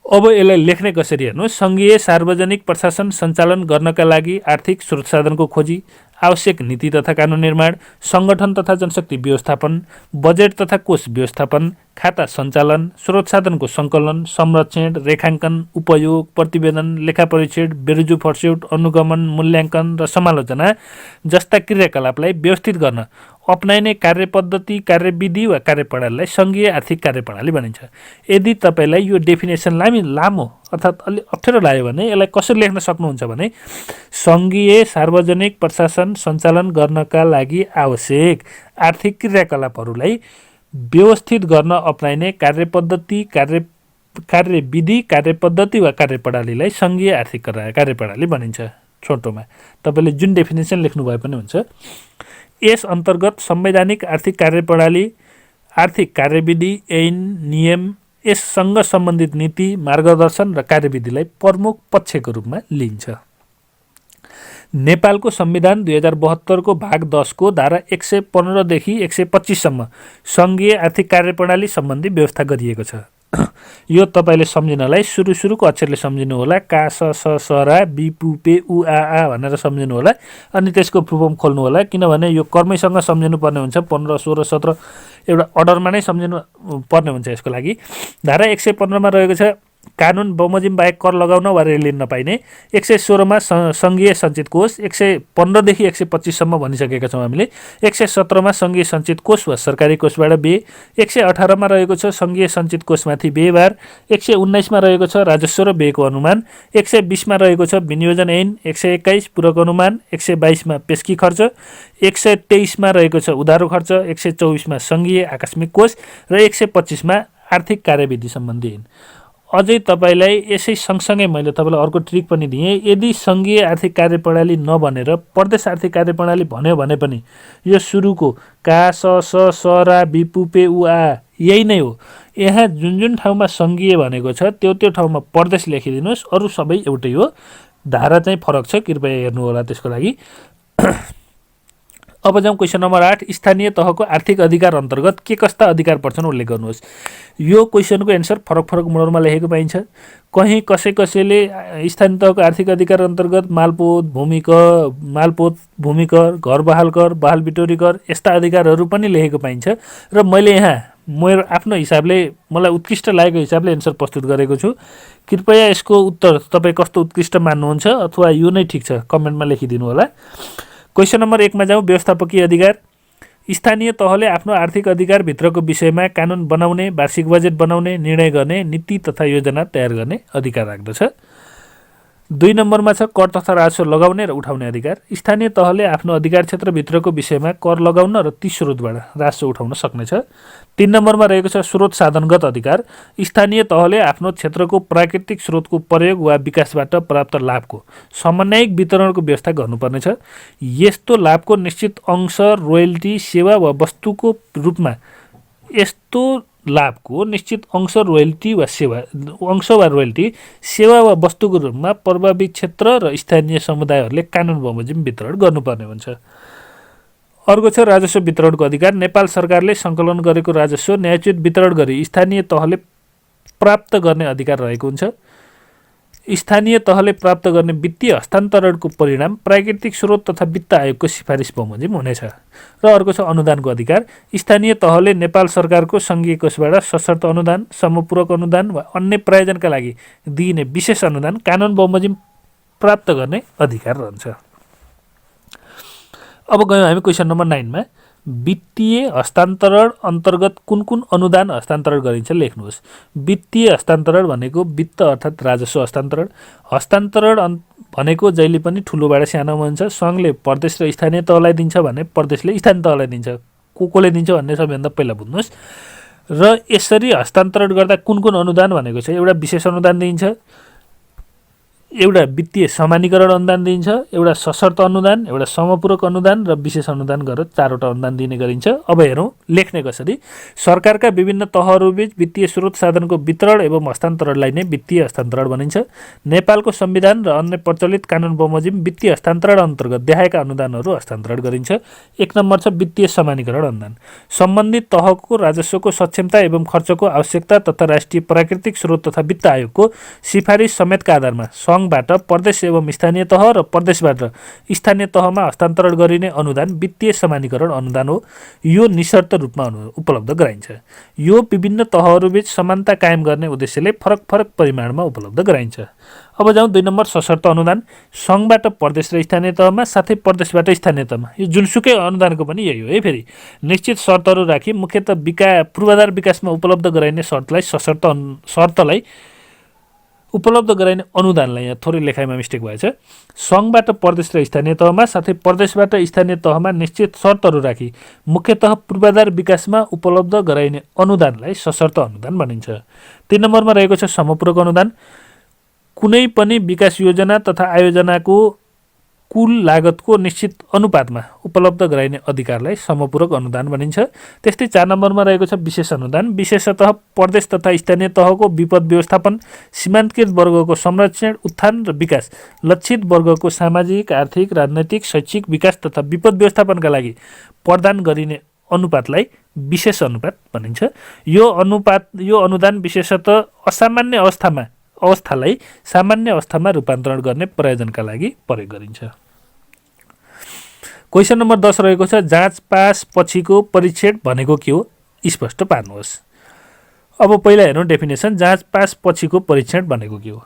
अब यसलाई लेख्ने कसरी हेर्नुहोस्। सङ्घीय सार्वजनिक प्रशासन सञ्चालन गर्नका लागि आर्थिक स्रोत साधनको खोजी, आवश्यक नीति तथा कानुन निर्माण, सङ्गठन तथा जनशक्ति व्यवस्थापन, बजेट तथा कोष व्यवस्थापन, खाता सञ्चालन, स्रोत साधनको सङ्कलन, संरक्षण, रेखाङ्कन, उपयोग, प्रतिवेदन, लेखा परीक्षण, बेरुजु फर्स्यौट, अनुगमन, मूल्याङ्कन र समालोचना जस्ता क्रियाकलापलाई व्यवस्थित गर्न अपनाइने कार्यपद्धति, कार्यविधि वा कार्यप्रणालीलाई सङ्घीय आर्थिक कार्यप्रणाली भनिन्छ। यदि तपाईँलाई यो डेफिनेसन लामो अर्थात् अलि अप्ठ्यारो लाग्यो भने यसलाई कसरी लेख्न सक्नुहुन्छ भने सङ्घीय सार्वजनिक प्रशासन सञ्चालन गर्नका लागि आवश्यक आर्थिक क्रियाकलापहरूलाई व्यवस्थित गर्न अपनाइने कार्यपद्धति, कार्यविधि, कार्यपद्धति वा कार्यप्रणालीलाई सङ्घीय आर्थिक कार्यप्रणाली भनिन्छ। छोटोमा तपाईँले जुन डेफिनेसन लेख्नु भए पनि हुन्छ। यस अन्तर्गत संवैधानिक आर्थिक कार्यप्रणाली, आर्थिक कार्यविधि, ऐन, नियम, यससँग सम्बन्धित नीति, मार्गदर्शन र कार्यविधिलाई प्रमुख पक्षको रूपमा लिइन्छ। नेपालको संविधान 2072 को भाग 10 को धारा 115 देखि 125 सम्म सङ्घीय आर्थिक कार्यप्रणाली सम्बन्धी व्यवस्था गरिएको छ। यो तपाईँले सम्झिनलाई सुरुको अक्षरले सम्झिनु होला। का स स रा बी पु पे उ आ भनेर सम्झिनु होला। अनि त्यसको फुलफर्म खोल्नु होला, किनभने यो कर्मैसँग सम्झिनु पर्ने हुन्छ। 15, 16, 17 एउटा अर्डरमा नै सम्झिनु पर्ने हुन्छ। यसको लागि धारा 115 मा रहेको छ कानुन बमोजिम बाहेक कर लगाउन वा ऋण लिन नपाइने। 116 मा सङ्घीय सञ्चित कोष, 115 देखि 125 सम्म भनिसकेका छौँ हामीले। 117 मा सङ्घीय सञ्चित कोष वा सरकारी कोषबाट बे, 118 मा रहेको छ सङ्घीय सञ्चित कोषमाथि बेभार, 119 मा रहेको छ राजस्व र व्ययको अनुमान, 120 मा रहेको छ विनियोजन ऐन, 121 पूरक अनुमान, 122 मा पेस्की खर्च, 123 मा रहेको छ उधारो खर्च, 124 मा सङ्घीय आकस्मिक कोष र 125 मा आर्थिक कार्यविधि सम्बन्धी ऐन। अझै तपाईँलाई यसै सँगसँगै मैले तपाईँलाई अर्को ट्रिक पनि दिएँ। यदि सङ्घीय आर्थिक कार्यप्रणाली नभनेर प्रदेश आर्थिक कार्यप्रणाली भन्यो भने पनि यो सुरुको का स रा बी पु पे उ आ यही नै हो। यहाँ जुन जुन ठाउँमा सङ्घीय भनेको छ त्यो ठाउँमा प्रदेश लेखिदिनुहोस्, अरू सबै एउटै हो। धारा चाहिँ फरक छ, कृपया हेर्नु होला त्यसको लागि। अब जाउँ क्वेसन नम्बर 8। स्थानीय तहको आर्थिक अधिकार अन्तर्गत के कस्ता अधिकार पर्छन् उल्लेख गर्नुहोस्। यो क्वेसनको एन्सर फरक मोडमा लेखेको पाइन्छ। कहीँ कसैले स्थानीय तहको आर्थिक अधिकार अन्तर्गत मालपोत, भूमिकर, घर बहाल कर, बहाल बिटोरी कर यस्ता अधिकारहरू पनि लेखेको पाइन्छ। र मैले यहाँ मेरो आफ्नो हिसाबले मलाई उत्कृष्ट लागेको हिसाबले एन्सर प्रस्तुत गरेको छु। कृपया यसको उत्तर तपाईँ कस्तो उत्कृष्ट मान्नुहुन्छ अथवा यो नै ठिक छ कमेन्टमा लेखिदिनु होला। क्वेसन नम्बर 1 मा जाउँ। व्यवस्थापकीय अधिकार। स्थानीय तहले आफ्नो आर्थिक अधिकारभित्रको विषयमा कानुन बनाउने, वार्षिक बजेट बनाउने, निर्णय गर्ने, नीति तथा योजना तयार गर्ने अधिकार राख्दछ। 2 नम्बरमा छ कर तथा राजस्व लगाउने र उठाउने अधिकार। स्थानीय तहले आफ्नो अधिकार क्षेत्रभित्रको विषयमा कर लगाउन र ती स्रोतबाट राजस्व उठाउन सक्नेछ। 3 नम्बरमा रहेको छ स्रोत साधनगत अधिकार। स्थानीय तहले आफ्नो क्षेत्रको प्राकृतिक स्रोतको प्रयोग वा विकासबाट प्राप्त लाभको समन्वयिक वितरणको व्यवस्था गर्नुपर्नेछ। यस्तो लाभको निश्चित अंश रोयल्टी, सेवा वा वस्तुको रूपमा यस्तो लाभको निश्चित अंश रोयल्टी वा सेवा वा वस्तुको रूपमा प्रभावित क्षेत्र र स्थानीय समुदायहरूले कानुन बमोजिम वितरण गर्नुपर्ने हुन्छ। अर्को छ राजस्व वितरणको अधिकार। नेपाल सरकारले सङ्कलन गरेको राजस्व न्यायोचित वितरण गरी स्थानीय तहले प्राप्त गर्ने अधिकार रहेको हुन्छ। स्थानीय तहले प्राप्त गर्ने वित्तीय हस्तान्तरणको परिणाम प्राकृतिक स्रोत तथा वित्त आयोगको सिफारिस बमोजिम हुनेछ। र अर्को छ अनुदानको अधिकार। स्थानीय तहले नेपाल सरकारको सङ्घीय कोषबाट सशर्त अनुदान, समपूरक अनुदान वा अन्य प्रयोजनका लागि दिइने विशेष अनुदान कानुन बमोजिम प्राप्त गर्ने अधिकार रहन्छ। अब गयौँ हामी क्वेसन नम्बर 9 मा। वित्तीय हस्तान्तरण अन्तर्गत कुन अनुदान हस्तान्तरण गरिन्छ लेख्नुहोस्। वित्तीय हस्तान्तरण भनेको वित्त अर्थात् राजस्व हस्तान्तरण भनेको जहिले पनि ठुलोबाट सानोमा हुन्छ। सङ्घले प्रदेश र स्थानीय तहलाई दिन्छ भने प्रदेशले स्थानीय तहलाई दिन्छ। कोले दिन्छ भन्ने सबैभन्दा पहिला बुझ्नुहोस्। र यसरी हस्तान्तरण गर्दा कुन अनुदान भनेको छ एउटा विशेष अनुदान दिइन्छ, एउटा वित्तीय समानीकरण अनुदान दिइन्छ, एउटा सशर्त अनुदान, एउटा समपूरक अनुदान र विशेष अनुदान गरेर 4वटा अनुदान दिने गरिन्छ। अब हेरौँ लेख्ने कसरी। सरकारका विभिन्न तहहरूबीच वित्तीय स्रोत साधनको वितरण एवं हस्तान्तरणलाई नै वित्तीय हस्तान्तरण भनिन्छ। नेपालको संविधान र अन्य प्रचलित कानुन बमोजिम वित्तीय हस्तान्तरण अन्तर्गत देखाएका अनुदानहरू हस्तान्तरण गरिन्छ। 1 नम्बर छ वित्तीय समानीकरण अनुदान। सम्बन्धित तहको राजस्वको सक्षमता एवं खर्चको आवश्यकता तथा राष्ट्रिय प्राकृतिक स्रोत तथा वित्त आयोगको सिफारिस समेतका आधारमा सङ्घबाट प्रदेश एवं स्थानीय तह र प्रदेशबाट स्थानीय तहमा हस्तान्तरण गरिने अनुदान वित्तीय समानीकरण अनुदान हो। यो निशर्त रूपमा उपलब्ध गराइन्छ। यो विभिन्न तहहरूबीच समानता कायम गर्ने उद्देश्यले फरक फरक परिमाणमा उपलब्ध गराइन्छ। अब जाउँ 2 नम्बर सशर्त अनुदान। सङ्घबाट प्रदेश र स्थानीय तहमा साथै प्रदेशबाट स्थानीय तहमा, यो जुनसुकै अनुदानको पनि यही हो है। फेरि निश्चित शर्तहरू राखी मुख्यतः पूर्वाधार विकासमा उपलब्ध गराइने शर्तलाई उपलब्ध गराइने अनुदानलाई, यहाँ थोरै लेखाइमा मिस्टेक भएछ। सङ्घबाट प्रदेश र स्थानीय तहमा साथै प्रदेशबाट स्थानीय तहमा निश्चित शर्तहरू राखी मुख्यतः पूर्वाधार विकासमा उपलब्ध गराइने अनुदानलाई सशर्त अनुदान भनिन्छ। 3 नम्बरमा रहेको छ समपूरक अनुदान। कुनै पनि विकास योजना तथा आयोजनाको कुल लागतको निश्चित अनुपातमा उपलब्ध गराइने अधिकारलाई समपूरक अनुदान भनिन्छ। त्यस्तै 4 नम्बरमा रहेको छ विशेष अनुदान। विशेषतः प्रदेश तथा स्थानीय तहको विपद व्यवस्थापन, सीमान्तकृत वर्गको संरक्षण, उत्थान र विकास, लक्षित वर्गको सामाजिक, आर्थिक, राजनैतिक, शैक्षिक विकास तथा विपद व्यवस्थापनका लागि प्रदान गरिने अनुपातलाई विशेष अनुपात भनिन्छ। यो अनुदान विशेषतः असामान्य अवस्थालाई सामान्य अवस्थामा रूपान्तरण गर्ने प्रयोजनका लागि प्रयोग गरिन्छ। क्वेसन नम्बर 10 रहेको छ जाँच पास पछिको परीक्षण भनेको के हो, स्पष्ट पार्नुहोस्। अब पहिला हेरौँ डेफिनेसन। जाँच पास पछिको परीक्षण भनेको के हो।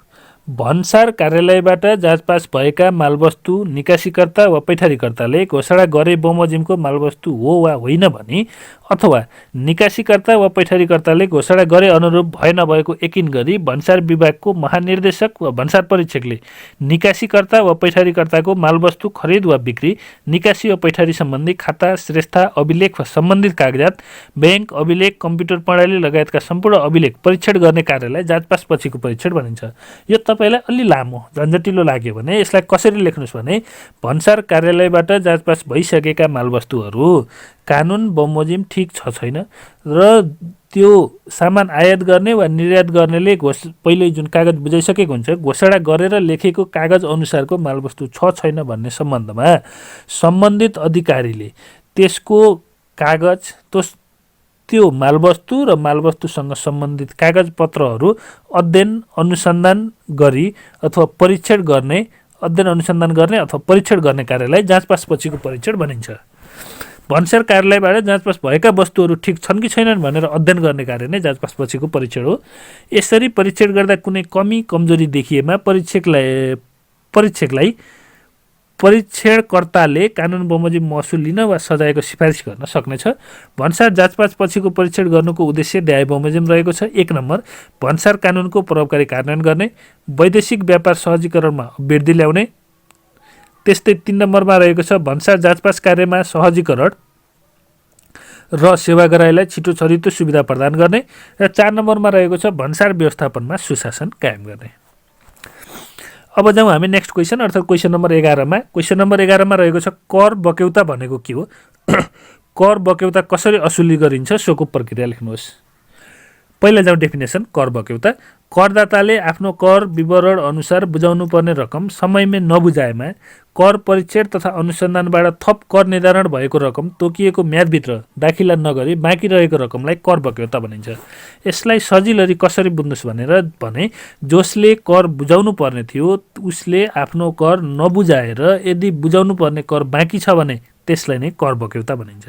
भन्सार कार्यालयबाट जाँच पास भएका मालवस्तु निकासीकर्ता वा पैठारीकर्ताले घोषणा गरे बमोजिमको मालवस्तु हो वा होइन भनी, अथवा निकासीकर्ता वा पैठारीकर्ताले घोषणा गरे अनुरूप भए नभएको यकिन गरी भन्सार विभागको महानिर्देशक वा भन्सार परीक्षकले निकासीकर्ता वा पैठारीकर्ताको मालवस्तु खरिद वा बिक्री, निकासी वा पैठारी सम्बन्धी खाता, श्रेष्ठता, अभिलेख वा सम्बन्धित कागजात, ब्याङ्क अभिलेख, कम्प्युटर प्रणाली लगायतका सम्पूर्ण अभिलेख परीक्षण गर्ने कार्यलाई जाँच पास पछिको परीक्षण भनिन्छ। यो तपाईँलाई अलि लामो झन्झटिलो लाग्यो भने यसलाई कसरी लेख्नुहोस् भने भन्सार कार्यालयबाट जाँच पास भइसकेका मालवस्तुहरू कानुन बमोजिम ठिक छ छैन र त्यो सामान आयात गर्ने वा निर्यात गर्नेले पहिले जुन कागज बुझाइसकेको हुन्छ घोषणा गरेर लेखेको कागज अनुसारको मालवस्तु छ छैन भन्ने सम्बन्धमा सम्बन्धित अधिकारीले त्यसको कागज त्यो मालवस्तु र मालवस्तुसँग सम्बन्धित कागजपत्रहरू अध्ययन अनुसन्धान गरी अथवा परीक्षण गर्ने अथवा परीक्षण गर्ने कार्यलाई जाँच पास पछिको परीक्षण भनिन्छ। भन्सार कार्यालयबाट जाँच पास भएका वस्तुहरू ठिक छन् कि छैनन् भनेर अध्ययन गर्ने कार्य नै जाँच पास पछिको परीक्षण हो। यसरी परीक्षण गर्दा कुनै कमी कमजोरी देखिएमा परीक्षकलाई परीक्षणकर्ताले कानुन बमोजिम महसुल लिन वा सजायको सिफारिस गर्न सक्नेछ। भन्सार जाँच पास पछिको परीक्षण गर्नुको उद्देश्य न्याय बमोजिम रहेको छ। 1 नम्बर भन्सार कानुनको प्रभावकारी कार्यान्वयन गर्ने, वैदेशिक व्यापार सहजीकरणमा वृद्धि ल्याउने। त्यस्तै 3 नम्बरमा रहेको छ भन्सार जाँच पास कार्यमा सहजीकरण र सेवाग्राहीलाई छिटो छरितो सुविधा प्रदान गर्ने। र 4 नम्बरमा रहेको छ भन्सार व्यवस्थापनमा सुशासन कायम गर्ने। अब जाउँ हामी नेक्स्ट क्वेसन अर्थात् क्वेसन नम्बर 11मा। क्वेसन नम्बर 11मा रहेको छ कर बक्यौता भनेको के हो। कर बक्यौता कसरी असुली गरिन्छ सोको प्रक्रिया लेख्नुहोस्। पहिला जाउँ डेफिनेसन। कर बक्यौता करदाताले आफ्नो कर विवरण अनुसार बुझाउनु पर्ने रकम समयमै नबुझाएमा कर परीक्षण तथा अनुसन्धानबाट थप कर निर्धारण भएको रकम तोकिएको म्यादभित्र दाखिला नगरी बाँकी रहेको रकमलाई कर बक्यौता भनिन्छ। यसलाई सजिलरी कसरी बुझ्नुहोस् भने जसले कर बुझाउनु पर्ने थियो उसले आफ्नो कर नबुझाएर यदि बुझाउनु पर्ने कर बाँकी छ भने त्यसलाई नै कर बक्यौता भनिन्छ।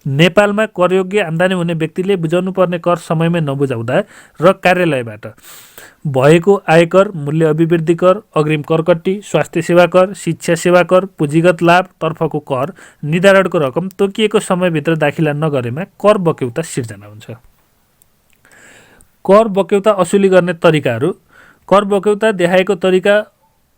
नेपालमा करयोग्य आम्दानी हुने व्यक्तिले बुझाउनु पर्ने कर समयमै नबुझाउँदा र कार्यालयबाट भएको आयकर, मूल्य अभिवृद्धि कर, अग्रिम करकट्टी, स्वास्थ्य सेवा कर, शिक्षा सेवा कर, पुँजीगत लाभ तर्फको कर निर्धारणको रकम तोकिएको समयभित्र दाखिला नगरेमा कर बक्यौता सिर्जना हुन्छ। कर बक्यौता असुली गर्ने तरिकाहरू। कर बक्यौता देखाएको तरिका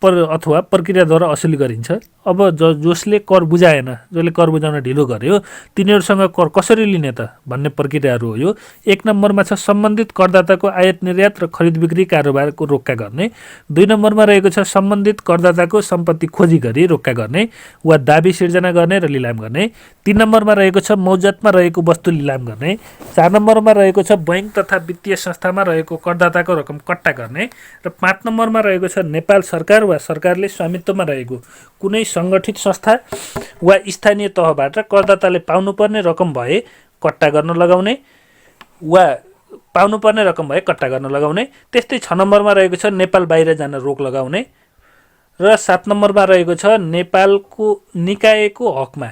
अथवा प्रक्रियाद्वारा असुली गरिन्छ। अब जसले कर बुझाएन, जसले कर बुझाउन ढिलो गर्यो तिनीहरूसँग कर कसरी लिने त भन्ने प्रक्रियाहरू हो यो। 1 नम्बरमा छ सम्बन्धित करदाताको आयात निर्यात र खरिद बिक्री कारोबारको रोक्का गर्ने। 2 नम्बरमा रहेको छ सम्बन्धित करदाताको सम्पत्ति खोजी गरी रोक्का गर्ने वा दाबी सिर्जना गर्ने र लिलाम गर्ने। 3 नम्बरमा रहेको छ मौजतमा रहेको वस्तु लिलाम गर्ने। 4 नम्बरमा रहेको छ बैंक तथा वित्तीय संस्थामा रहेको करदाताको रकम कट्टा गर्ने र 5 नम्बरमा रहेको छ नेपाल सरकार वा सरकारले स्वामित्वमा रहेको कुनै सङ्गठित संस्था वा स्थानीय तहबाट करदाताले पाउनुपर्ने रकम भए कट्टा गर्न लगाउने वा पाउनुपर्ने रकम भए कट्टा गर्न लगाउने। त्यस्तै 6 नम्बरमा रहेको छ नेपाल बाहिर जान रोक लगाउने र 7 नम्बरमा रहेको छ नेपालको निकायको हकमा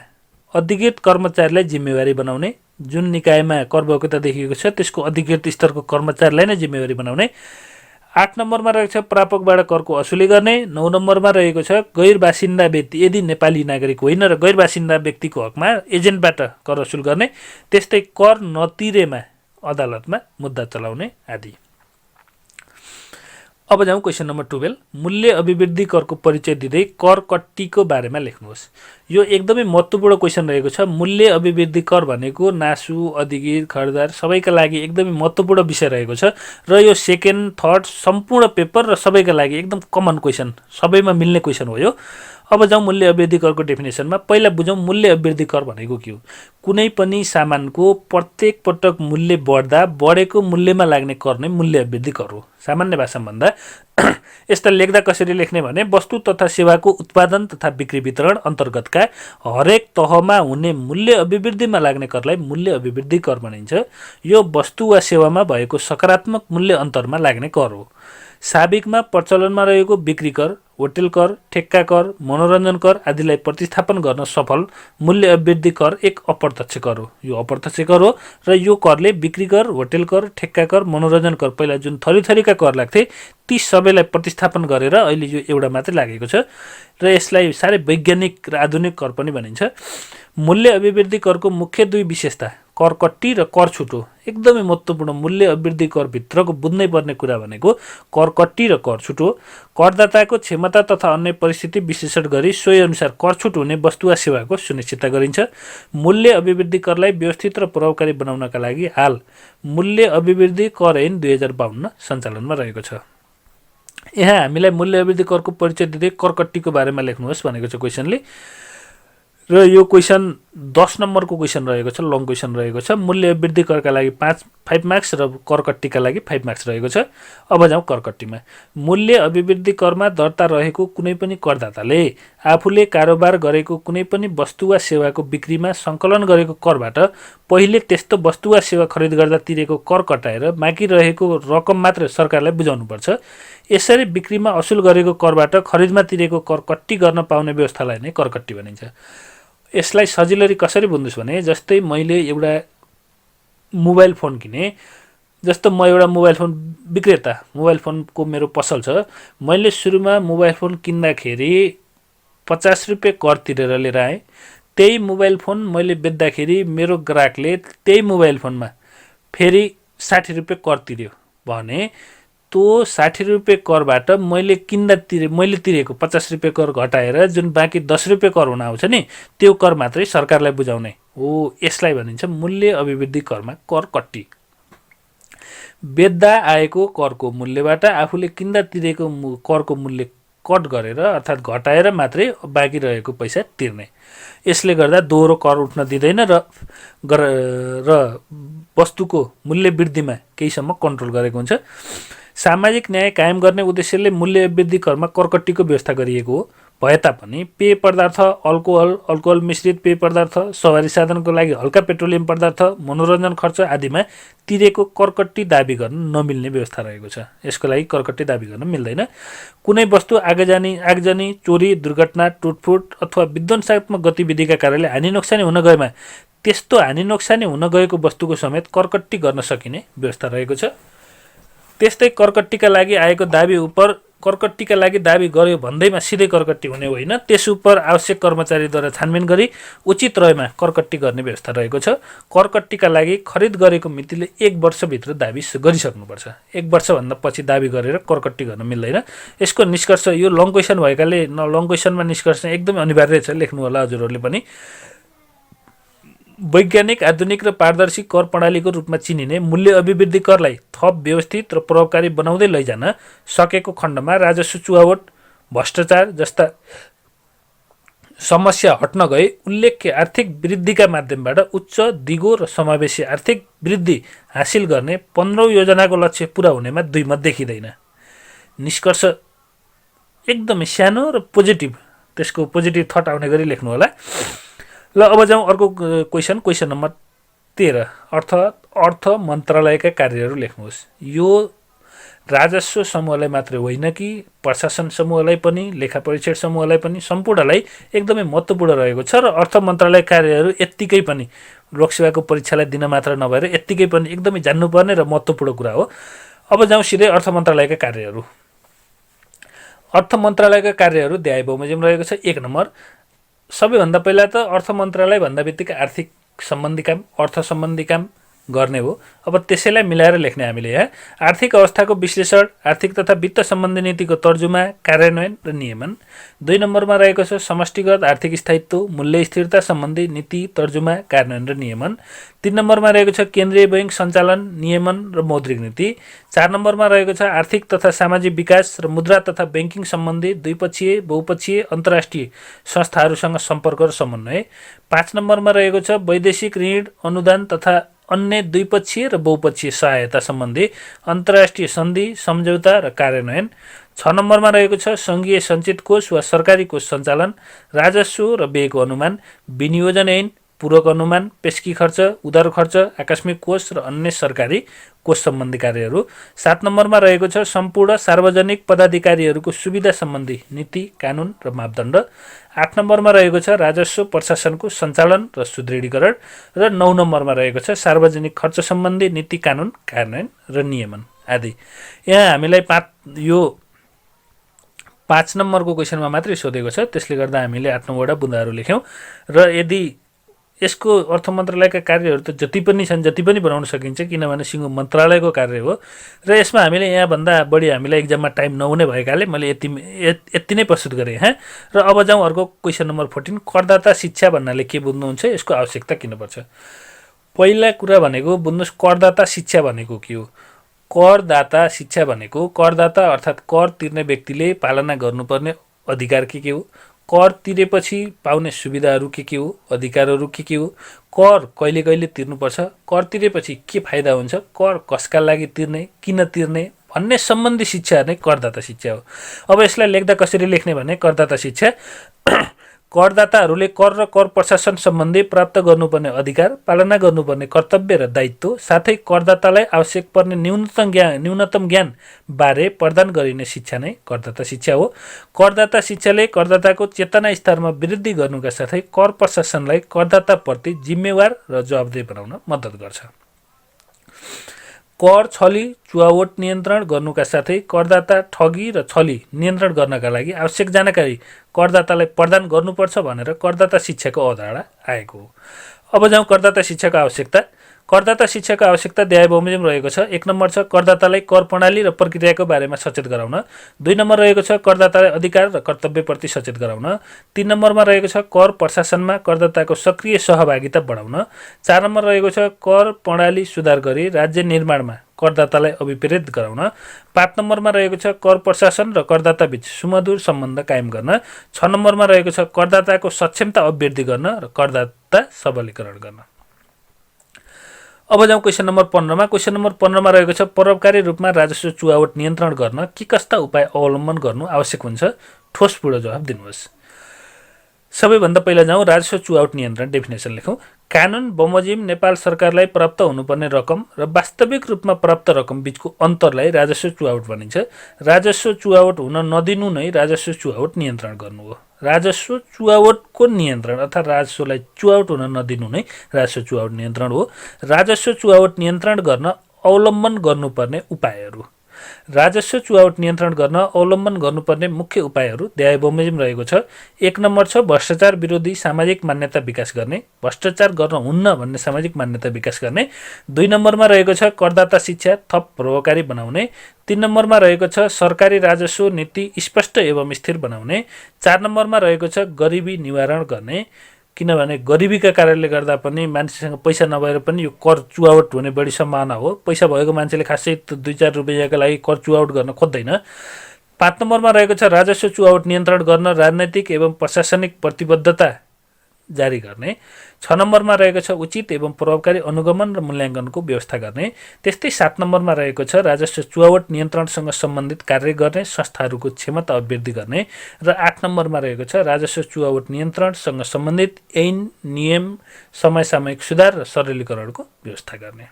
अधिकृत कर्मचारीलाई जिम्मेवारी बनाउने। जुन निकायमा करभोक्ता देखिएको छ त्यसको अधिकृत स्तरको कर्मचारीलाई नै जिम्मेवारी बनाउने। 8 नम्बरमा रहेको छ प्रापकबाट करको असुली गर्ने। 9 नम्बरमा रहेको छ गैर बासिन्दा व्यक्ति यदि नेपाली नागरिक होइन र गैर बासिन्दा व्यक्तिको हकमा एजेन्टबाट कर असुल गर्ने। त्यस्तै कर नतिरेमा अदालतमा मुद्दा चलाउने आदि। अब जाउँ क्वेसन नम्बर 12। मूल्य अभिवृद्धि करको परिचय दिँदै कर कट्टीको बारेमा लेख्नुहोस्। यो एकदमै महत्त्वपूर्ण क्वेसन रहेको छ। मूल्य अभिवृद्धि कर भनेको नासु अधिकृत खरिदार सबैका लागि एकदमै महत्त्वपूर्ण विषय रहेको छ र यो सेकेन्ड थर्ड सम्पूर्ण पेपर र सबैका लागि एकदम कमन क्वेसन, सबैमा मिल्ने क्वेसन हो यो। अब जाउँ मूल्य अभिवृद्धि करको डेफिनेसनमा। पहिला बुझौँ मूल्य अभिवृद्धि कर भनेको के हो। कुनै पनि सामानको प्रत्येक पटक मूल्य बढ्दा बढेको मूल्यमा लाग्ने कर नै मूल्य अभिवृद्धि कर हो। सामान्य भाषामा भन्दा यस्ता लेख्दा कसरी लेख्ने भने वस्तु तथा सेवाको उत्पादन तथा बिक्री वितरण अन्तर्गतका हरेक तहमा हुने मूल्य अभिवृद्धिमा लाग्ने करलाई मूल्य अभिवृद्धि कर भनिन्छ। यो वस्तु वा सेवामा भएको सकारात्मक मूल्य अन्तरमा लाग्ने कर हो। साबिकमा प्रचलनमा रहेको बिक्री कर, होटेल कर, ठेक्का कर, मनोरञ्जन कर आदिलाई प्रतिस्थापन गर्न सफल मूल्य अभिवृद्धि कर एक अप्रत्यक्ष कर हो। यो अप्रत्यक्ष कर हो र यो करले बिक्री कर, होटेल कर, ठेक्का कर, मनोरञ्जन कर पहिला जुन थरीथरीका कर लाग्थे ती सबैलाई प्रतिस्थापन गरेर अहिले यो एउटा मात्रै लागेको छ र यसलाई साह्रै वैज्ञानिक र आधुनिक कर पनि भनिन्छ। मूल्य अभिवृद्धि करको मुख्य दुई विशेषता कर कट्टी र कर छुट हो। एकदमै महत्त्वपूर्ण मूल्य अभिवृद्धि कर भित्रको बुझ्नै पर्ने कुरा भनेको कर कट्टी र कर छुट हो। करदाताको क्षमता तथा अन्य परिस्थिति विश्लेषण गरी सोही अनुसार कर छुट हुने वस्तु वा सेवाको सुनिश्चितता गरिन्छ। मूल्य अभिवृद्धि करलाई व्यवस्थित र प्रभावकारी बनाउनका लागि हाल मूल्य अभिवृद्धि कर ऐन 2052 सञ्चालनमा रहेको छ। यहाँ हामीलाई मूल्य अभिवृद्धि करको परिचय दिँदै कर कट्टीको बारेमा लेख्नुहोस् भनेको छ क्वेसनले र यो क्वेसन 10 नम्बरको क्वेसन रहेको छ, लङ क्वेसन रहेको छ। मूल्य अभिवृद्धि करका लागि 5 मार्क्स र कर कट्टीका लागि 5 मार्क्स रहेको छ। अब जाउँ कर कट्टीमा। मूल्य अभिवृद्धि करमा दर्ता रहेको कुनै पनि करदाताले आफूले कारोबार गरेको कुनै पनि वस्तु वा सेवाको बिक्रीमा सङ्कलन गरेको करबाट पहिले त्यस्तो वस्तु वा सेवा खरिद गर्दा तिरेको कर कटाएर बाँकी रहेको रकम मात्र सरकारलाई बुझाउनुपर्छ। यसरी बिक्रीमा असुल गरेको करबाट खरिदमा तिरेको कर कट्टी गर्न पाउने व्यवस्थालाई नै कर कट्टी भनिन्छ। यसलाई सजिलरी कसरी बुझ्नुहोस् भने जस्तै मैले एउटा मोबाइल फोन किने, जस्तो म एउटा मोबाइल फोन विक्रेता, मोबाइल फोनको मेरो पसल छ। मैले सुरुमा मोबाइल फोन किन्दाखेरि 50 रुपियाँ कर तिरेर लिएर आएँ। त्यही मोबाइल फोन मैले बेच्दाखेरि मेरो ग्राहकले त्यही मोबाइल फोनमा फेरि 60 रुपियाँ कर तिर्यो भने त्यो 60 रुपियाँ करबाट मैले तिरेको 50 रुपियाँ कर घटाएर जुन बाँकी 10 रुपियाँ कर हुन आउँछ नि त्यो कर मात्रै सरकारलाई बुझाउने हो। यसलाई भनिन्छ मूल्य अभिवृद्धि करमा कर कट्टी। बेच्दा आएको करको मूल्यबाट आफूले किन्दा तिरेको करको मूल्य कट गरेर अर्थात् घटाएर मात्रै बाँकी रहेको पैसा तिर्ने। यसले गर्दा दोहोरो कर उठ्न दिँदैन र वस्तुको मूल्य वृद्धिमा केहीसम्म कन्ट्रोल गरेको हुन्छ। सामाजिक न्याय कायम गर्ने उद्देश्यले मूल्य वृद्धि करमा करकट्टीको व्यवस्था गरिएको हो। भए तापनि पेय पदार्थ, अल्कोहल मिश्रित पेय पदार्थ, सवारी साधनको लागि हल्का पेट्रोलियम पदार्थ, मनोरञ्जन खर्च आदिमा तिरेको करकट्टी दाबी गर्न नमिल्ने व्यवस्था रहेको छ। यसको लागि करकट्टी दाबी गर्न मिल्दैन। कुनै वस्तु आगजनी, चोरी, दुर्घटना, टुटफुट अथवा विध्वंसात्मक गतिविधिका कारणले हानि नोक्सानी हुन गएमा त्यस्तो हानि नोक्सानी हुन गएको वस्तुको समेत करकट्टी गर्न सकिने व्यवस्था रहेको छ। त्यस्तै करकट्टीका लागि आएको दाबी उप करकट्टीका लागि दाबी गर्यो भन्दैमा सिधै करकट्टी हुने होइन, त्यस उप आवश्यक कर्मचारीद्वारा छानबिन गरी उचित रहेमा करकट्टी गर्ने व्यवस्था रहेको छ। करकट्टीका लागि खरिद गरेको मितिले 1 वर्षभित्र दाबी गरिसक्नुपर्छ। 1 वर्षभन्दा पछि दाबी गरेर करकट्टी गर्न मिल्दैन। यसको निष्कर्ष यो लङ क्वेसन भएकाले लङ क्वेसनमा निष्कर्ष एकदमै अनिवार्य छ, लेख्नु होला हजुरहरूले पनि। वैज्ञानिक, आधुनिक र पारदर्शी कर प्रणालीको रूपमा चिनिने मूल्य अभिवृद्धि करलाई थप व्यवस्थित र प्रभावकारी बनाउँदै लैजान सकेको खण्डमा राजस्व चुहावट, भ्रष्टाचार जस्ता समस्या हट्न गए उल्लेख्य आर्थिक वृद्धिका माध्यमबाट उच्च, दिगो र समावेशी आर्थिक वृद्धि हासिल गर्ने 15औं योजनाको लक्ष्य पूरा हुनेमा दुईमत देखिँदैन। निष्कर्ष एकदमै सानो र पोजिटिभ, त्यसको पोजिटिभ थट आउने गरी लेख्नु होला। ल अब जाउँ अर्को क्वेसन नम्बर 13। अर्थ मन्त्रालयका कार्यहरू लेख्नुहोस्। यो राजस्व समूहलाई मात्रै होइन कि प्रशासन समूहलाई पनि, लेखा परीक्षण समूहलाई पनि, सम्पूर्णलाई एकदमै महत्त्वपूर्ण रहेको छ। र अर्थ मन्त्रालय कार्यहरू यत्तिकै पनि लोकसेवाको परीक्षालाई दिन मात्र नभएर यत्तिकै पनि एकदमै जान्नुपर्ने र महत्त्वपूर्ण कुरा हो। अब जाउँ सिधै अर्थ मन्त्रालयका कार्यहरू। अर्थ मन्त्रालयका कार्यहरू ध्याय बमोजिम रहेको छ। 1 नम्बर, सबैभन्दा पहिला त अर्थ मन्त्रालय भन्दा बित्तिकै आर्थिक सम्बन्धी काम, अर्थ सम्बन्धी काम गर्ने हो। अब त्यसैलाई मिलाएर लेख्ने हामीले यहाँ आर्थिक अवस्थाको विश्लेषण, आर्थिक तथा वित्त सम्बन्धी नीतिको तर्जुमा, कार्यान्वयन र नियमन। 2 नम्बरमा रहेको छ समष्टिगत आर्थिक स्थायित्व, मूल्य स्थिरता सम्बन्धी नीति, तर्जुमा, कार्यान्वयन र नियमन। 3 नम्बरमा रहेको छ केन्द्रीय बैंक सञ्चालन, नियमन र मौद्रिक नीति। 4 नम्बरमा रहेको छ आर्थिक तथा सामाजिक विकास र मुद्रा तथा ब्याङ्किङ सम्बन्धी द्विपक्षीय, बहुपक्षीय, अन्तर्राष्ट्रिय संस्थाहरूसँग सम्पर्क र समन्वय। 5 नम्बरमा रहेको छ वैदेशिक ऋण, अनुदान तथा अन्य द्विपक्षीय र बहुपक्षीय सहायता सम्बन्धी अन्तर्राष्ट्रिय सन्धि, सम्झौता र कार्यान्वयन। 6 नम्बरमा रहेको छ सङ्घीय सञ्चित कोष वा सरकारी कोष सञ्चालन, राजस्व र व्ययको अनुमान, विनियोजन ऐन, पूरक अनुमान, पेस्की खर्च, उधार खर्च, आकस्मिक कोष र अन्य सरकारी कोष सम्बन्धी कार्यहरू। 7 नम्बरमा रहेको छ सम्पूर्ण सार्वजनिक पदाधिकारीहरूको सुविधा सम्बन्धी नीति, कानुन र मापदण्ड। 8 नम्बरमा रहेको छ राजस्व प्रशासनको सञ्चालन र सुदृढीकरण। र 9 नम्बरमा रहेको छ सार्वजनिक खर्च सम्बन्धी नीति, कानुन, कार्यान्वयन र नियमन आदि। यहाँ हामीलाई 5 नम्बरको क्वेसनमा मात्रै सोधेको छ, त्यसले गर्दा हामीले 8-9वटा बुँदाहरू लेख्यौँ। र यदि यसको अर्थ मन्त्रालयका कार्यहरू त जति पनि छन्, जति पनि बनाउन सकिन्छ, किनभने सिङ्गो मन्त्रालयको कार्य हो। र यसमा हामीले यहाँभन्दा बढी हामीलाई एक्जाममा टाइम नहुने भएकाले मैले यति नै प्रस्तुत गरेँ यहाँ। र अब जाउँ अर्को क्वेसन नम्बर 14। करदाता शिक्षा भन्नाले के बुझ्नुहुन्छ, यसको आवश्यकता किन पर्छ? पहिला कुरा भनेको बुझ्नुहोस्, करदाता शिक्षा भनेको के हो? करदाता शिक्षा भनेको करदाता अर्थात् कर तिर्ने व्यक्तिले पालना गर्नुपर्ने अधिकार के हो, कर तिरेपछि पाउने सुविधाहरू के हो, अधिकारहरू के हो, कर कहिले कहिले तिर्नुपर्छ, कर तिरेपछि के फाइदा हुन्छ, कर कसका लागि तिर्ने, किन तिर्ने भन्ने सम्बन्धी शिक्षा नै करदाता शिक्षा हो। अब यसलाई लेख्दा कसरी लेख्ने भने करदाता शिक्षा करदाताहरूले कर र कर प्रशासन सम्बन्धी प्राप्त गर्नुपर्ने अधिकार, पालना गर्नुपर्ने कर्तव्य र दायित्व, साथै करदातालाई आवश्यक पर्ने न्यूनतम ज्ञान बारे प्रदान गरिने शिक्षा नै करदाता शिक्षा हो। करदाता शिक्षाले करदाताको चेतना स्तरमा वृद्धि गर्नुका साथै कर प्रशासनलाई करदाताप्रति जिम्मेवार र जवाबदेह बनाउन मद्दत गर्छ। कर छली चुहावट नियन्त्रण गर्नुका साथै करदाता ठगी र छली नियन्त्रण गर्नका लागि आवश्यक जानकारी करदातालाई प्रदान गर्नुपर्छ भनेर करदाता शिक्षाको अवधारणा आएको हो। अब जाउँ करदाता शिक्षाको आवश्यकता। करदाता शिक्षाको आवश्यकता ध्याय बमोजिम रहेको छ। 1 नम्बर छ करदातालाई कर प्रणाली र प्रक्रियाको बारेमा सचेत गराउन। 2 नम्बर रहेको छ करदातालाई अधिकार र कर्तव्यप्रति सचेत गराउन। 3 नम्बरमा रहेको छ कर प्रशासनमा करदाताको सक्रिय सहभागिता बढाउन। 4 नम्बर रहेको छ कर प्रणाली सुधार गरी राज्य निर्माणमा करदातालाई अभिप्रेरित गराउन। 5 नम्बरमा रहेको छ कर प्रशासन र करदाता बीच सुमधुर सम्बन्ध कायम गर्न। 6 नम्बरमा रहेको छ करदाताको सक्षमता अभिवृद्धि गर्न र करदाता सबलीकरण गर्न। अब जाउँ क्वेसन नम्बर 15मा। क्वेसन नम्बर 15मा रहेको छ प्रभावकारी रूपमा राजस्व चुहावट नियन्त्रण गर्न के कस्ता उपाय अवलम्बन गर्नु आवश्यक हुन्छ? ठोसपूर्ण जवाफ दिनुहोस्। सबैभन्दा पहिला जाउँ राजस्व चुहावट नियन्त्रण डेफिनेसन लेखौँ। कानुन बमोजिम नेपाल सरकारलाई प्राप्त हुनुपर्ने रकम र वास्तविक रूपमा प्राप्त रकम बीचको अन्तरलाई राजस्व चुहावट भनिन्छ। राजस्व चुहावट हुन नदिनु नै राजस्व चुहावट नियन्त्रण गर्नु हो। राजस्व चुहावटको नियन्त्रण अर्थात् राजस्वलाई चुहावट हुन नदिनु नै राजस्व चुहावट नियन्त्रण हो। राजस्व चुहावट नियन्त्रण गर्न अवलम्बन गर्नुपर्ने उपायहरू। राजस्व चुहावट नियन्त्रण गर्न अवलम्बन गर्नुपर्ने मुख्य उपायहरू देहाय बमोजिम रहेको छ। 1 नम्बर छ भ्रष्टाचार विरोधी सामाजिक मान्यता विकास गर्ने, भ्रष्टाचार गर्न हुन्न भन्ने सामाजिक मान्यता विकास गर्ने। 2 नम्बरमा रहेको छ करदाता शिक्षा थप प्रभावकारी बनाउने। 3 नम्बरमा रहेको छ सरकारी राजस्व नीति स्पष्ट एवं स्थिर बनाउने। 4 नम्बरमा रहेको छ गरिबी निवारण गर्ने, किनभने गरिबीका कारणले गर्दा पनि मान्छेसँग पैसा नभएर पनि यो कर चुहावट हुने बढी सम्भावना हो। पैसा भएको मान्छेले खासै 2-4 रुपैयाँका लागि कर चुहावट गर्न खोज्दैन। 5 नम्बरमा रहेको छ राजस्व चुहावट नियन्त्रण गर्न राजनैतिक एवं प्रशासनिक प्रतिबद्धता जारी गर्ने। 6 नम्बरमा रहेको छ उचित एवं प्रभावकारी अनुगमन र मूल्याङ्कनको व्यवस्था गर्ने। त्यस्तै 7 नम्बरमा रहेको छ राजस्व चुहावट नियन्त्रणसँग सम्बन्धित कार्य गर्ने संस्थाहरूको क्षमता अभिवृद्धि गर्ने। र 8 नम्बरमा रहेको छ राजस्व चुहावट नियन्त्रणसँग सम्बन्धित ऐन नियम समयसामयिक सुधार र सरलीकरणको व्यवस्था गर्ने।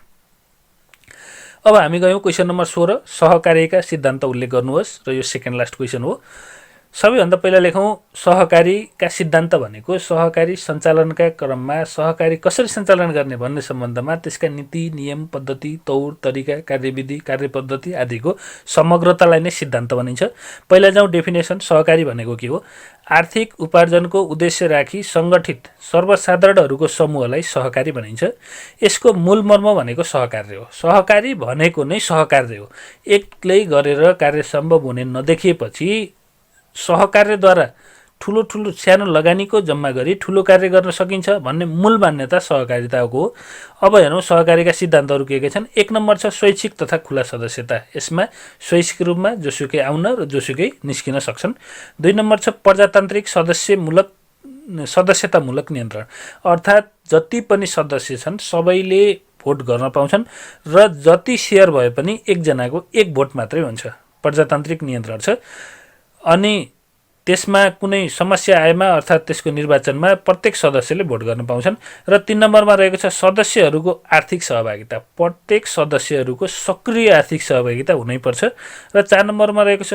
अब हामी गयौँ क्वेसन नम्बर 16 सहकार्यका सिद्धान्त उल्लेख गर्नुहोस् र यो सेकेन्ड लास्ट क्वेसन हो। सबैभन्दा पहिला लेखौँ सहकारीका सिद्धान्त भनेको सहकारी सञ्चालनका क्रममा सहकारी कसरी सञ्चालन गर्ने भन्ने सम्बन्धमा त्यसका नीति नियम पद्धति तौर तरिका कार्यविधि कार्यपद्धति आदिको समग्रतालाई नै सिद्धान्त भनिन्छ। पहिला जाउँ डेफिनेसन। सहकारी भनेको के हो? आर्थिक उपार्जनको उद्देश्य राखी सङ्गठित सर्वसाधारणहरूको समूहलाई सहकारी भनिन्छ। यसको मूल मर्म भनेको सहकार्य हो। सहकारी भनेको नै सहकार्य हो। एक्लै गरेर कार्य सम्भव हुने नदेखिएपछि सहकार्यद्वारा ठुलो ठुलो सानो लगानीको जम्मा गरी ठुलो कार्य गर्न सकिन्छ भन्ने मूल मान्यता सहकारिताको हो। अब हेरौँ सहकारीका सिद्धान्तहरू के छन्। 1 नम्बर छ स्वैच्छिक तथा खुला सदस्यता। यसमा स्वैच्छिक रूपमा जोसुकै आउन र जोसुकै निस्किन सक्छन्। 2 नम्बर छ प्रजातान्त्रिक सदस्यतामूलक नियन्त्रण, अर्थात् जति पनि सदस्य छन् सबैले भोट गर्न पाउँछन् र जति सेयर भए पनि एकजनाको 1 भोट मात्रै हुन्छ। प्रजातान्त्रिक नियन्त्रण छ। अनि त्यसमा कुनै समस्या आएमा अर्थात् त्यसको निर्वाचनमा प्रत्येक सदस्यले भोट गर्न पाउँछन्। र 3 नम्बरमा रहेको छ सदस्यहरूको आर्थिक सहभागिता। प्रत्येक सदस्यहरूको सक्रिय आर्थिक सहभागिता हुनैपर्छ। र 4 नम्बरमा रहेको छ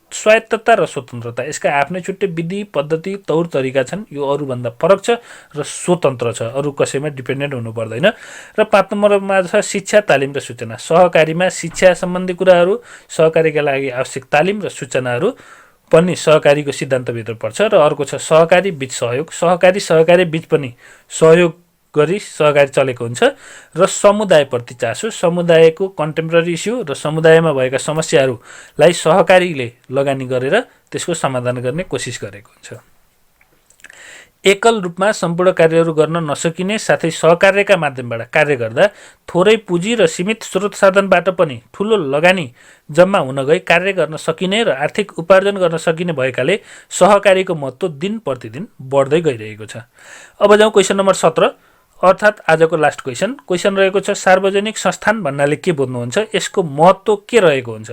स्वायत्तता र स्वतन्त्रता। यसका आफ्नै छुट्टै विधि पद्धति तौर तरिका छन्। यो अरूभन्दा फरक छ र स्वतन्त्र छ, अरू कसैमा डिपेन्डेन्ट हुनु पर्दैन। र 5 नम्बरमा छ शिक्षा तालिम र सूचना। सहकारीमा शिक्षा सम्बन्धी कुराहरू, सहकारीका लागि आवश्यक तालिम र सूचनाहरू पनि सहकारीको सिद्धान्तभित्र पर्छ। र अर्को छ सहकारी बीच सहयोग। सहकारी बीच पनि सहयोग गरी सहकारी चलेको हुन्छ। र समुदायप्रति चासो, समुदायको कन्टेम्पोरेरी इस्यु र समुदायमा भएका समस्याहरूलाई सहकारीले लगानी गरेर त्यसको समाधान गर्ने कोसिस गरेको हुन्छ। एकल रूपमा सम्पूर्ण कार्यहरू गर्न नसकिने साथै सहकार्यका माध्यमबाट कार्य गर्दा थोरै पुँजी र सीमित स्रोत साधनबाट पनि ठुलो लगानी जम्मा हुन गई कार्य गर्न सकिने र आर्थिक उपार्जन गर्न सकिने भएकाले सहकारीको महत्त्व दिन प्रतिदिन बढ्दै गइरहेको छ। अब जाउँ क्वेसन नम्बर 17 अर्थात् आजको लास्ट क्वेसन रहेको छ सार्वजनिक संस्थान भन्नाले के बुझ्नुहुन्छ, यसको महत्त्व के रहेको हुन्छ,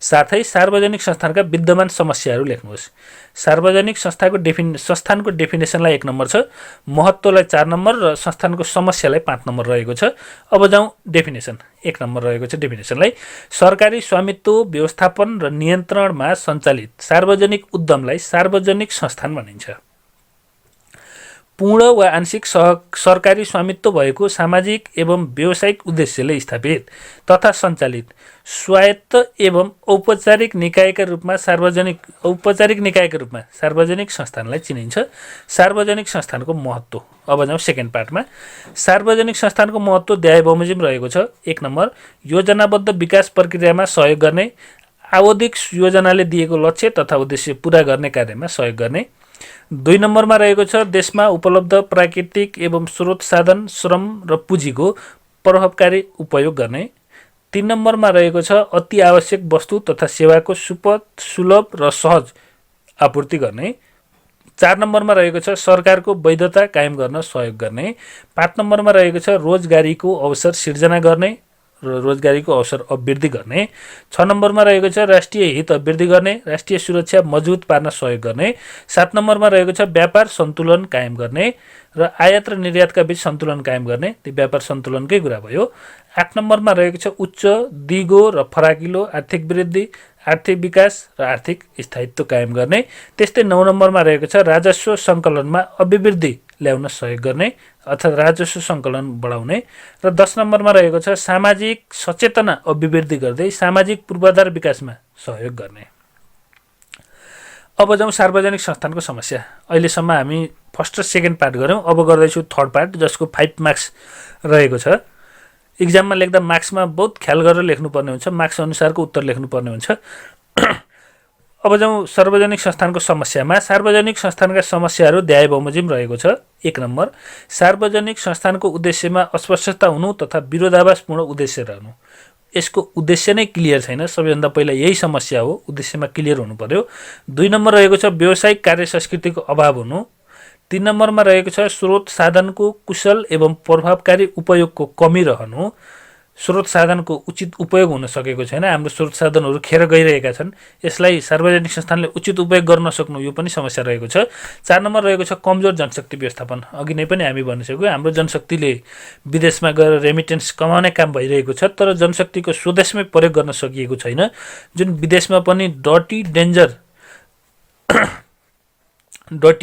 साथै सार्वजनिक संस्थानका विद्यमान समस्याहरू लेख्नुहोस्। सार्वजनिक संस्थानको डेफिनेसनलाई 1 नम्बर छ, महत्त्वलाई 4 नम्बर र संस्थानको समस्यालाई 5 नम्बर रहेको छ। अब जाउँ डेफिनेसन। 1 नम्बर रहेको छ डेफिनेसनलाई सरकारी स्वामित्व व्यवस्थापन र नियन्त्रणमा सञ्चालित सार्वजनिक उद्यमलाई सार्वजनिक संस्थान भनिन्छ। पूर्ण वा आंशिक सरकारी स्वामित्व भएको सामाजिक एवं व्यावसायिक उद्देश्यले स्थापित तथा सञ्चालित स्वायत्त एवं औपचारिक निकायका रूपमा सार्वजनिक संस्थानलाई चिनिन्छ। सार्वजनिक संस्थानको महत्त्व। अब जाउँ सेकेन्ड पार्टमा। सार्वजनिक संस्थानको महत्त्व देहाय बमोजिम रहेको छ। 1 नम्बर योजनाबद्ध विकास प्रक्रियामा सहयोग गर्ने, आवधिक योजनाले दिएको लक्ष्य तथा उद्देश्य पूरा गर्ने कार्यमा सहयोग गर्ने। 2 नम्बरमा रहेको छ देशमा उपलब्ध प्राकृतिक एवं स्रोत साधन श्रम र पुँजीको प्रभावकारी उपयोग गर्ने। 3 नम्बरमा रहेको छ अति आवश्यक वस्तु तथा सेवाको सुलभ र सहज आपूर्ति गर्ने। 4 नम्बरमा रहेको छ सरकारको वैधता कायम गर्न सहयोग गर्ने। 5 नम्बरमा रहेको छ रोजगारीको अवसर सिर्जना गर्ने र रोजगारीको अवसर अभिवृद्धि गर्ने। 6 नम्बरमा रहेको छ राष्ट्रिय हित अभिवृद्धि गर्ने, राष्ट्रिय सुरक्षा मजबुत पार्न सहयोग गर्ने। 7 नम्बरमा रहेको छ व्यापार सन्तुलन कायम गर्ने र आयात र निर्यातका बीच सन्तुलन कायम गर्ने। त्यो व्यापार सन्तुलनकै कुरा भयो। 8 नम्बरमा रहेको छ उच्च दिगो र फराकिलो आर्थिक वृद्धि, आर्थिक विकास र आर्थिक स्थायित्व कायम गर्ने। त्यस्तै 9 नम्बरमा रहेको छ राजस्व सङ्कलनमा अभिवृद्धि ल्याउन सहयोग गर्ने अर्थात् राजस्व सङ्कलन बढाउने। र 10 नम्बरमा रहेको छ सामाजिक सचेतना अभिवृद्धि गर्दै सामाजिक पूर्वाधार विकासमा सहयोग गर्ने। अब जाउँ सार्वजनिक संस्थानको समस्या। अहिलेसम्म हामी फर्स्ट र सेकेन्ड पार्ट गऱ्यौँ, अब गर्दैछु थर्ड पार्ट जसको 5 मार्क्स रहेको छ। इक्जाममा लेख्दा मार्क्समा बहुत ख्याल गरेर लेख्नुपर्ने हुन्छ, मार्क्स अनुसारको उत्तर लेख्नुपर्ने हुन्छ। अब जाउँ सार्वजनिक संस्थानको समस्यामा। सार्वजनिक संस्थानका समस्याहरू ध्याय बमोजिम रहेको छ। 1 नम्बर सार्वजनिक संस्थानको उद्देश्यमा अस्पष्टता हुनु तथा विरोधाभासपूर्ण उद्देश्य रहनु। यसको उद्देश्य नै क्लियर छैन, सबैभन्दा पहिला यही समस्या हो, उद्देश्यमा क्लियर हुनु पर्यो। 2 नम्बर रहेको छ व्यावसायिक कार्य संस्कृतिको अभाव हुनु। 3 नम्बरमा रहेको छ स्रोत साधनको कुशल एवं प्रभावकारी उपयोगको कमी रहनु। स्रोत साधनको उचित उपयोग हुन सकेको छैन, हाम्रो स्रोत साधनहरू खेर गइरहेका छन्, यसलाई सार्वजनिक संस्थानले उचित उपयोग गर्न नसक्नु यो पनि समस्या रहेको छ। 4 नम्बर रहेको छ कमजोर जनशक्ति व्यवस्थापन। अघि नै पनि हामी भनिसक्यौँ, हाम्रो जनशक्तिले विदेशमा गएर रेमिटेन्स कमाउने काम भइरहेको छ, तर जनशक्तिको स्वदेशमै प्रयोग गर्न सकिएको छैन। जुन विदेशमा पनि डर्टी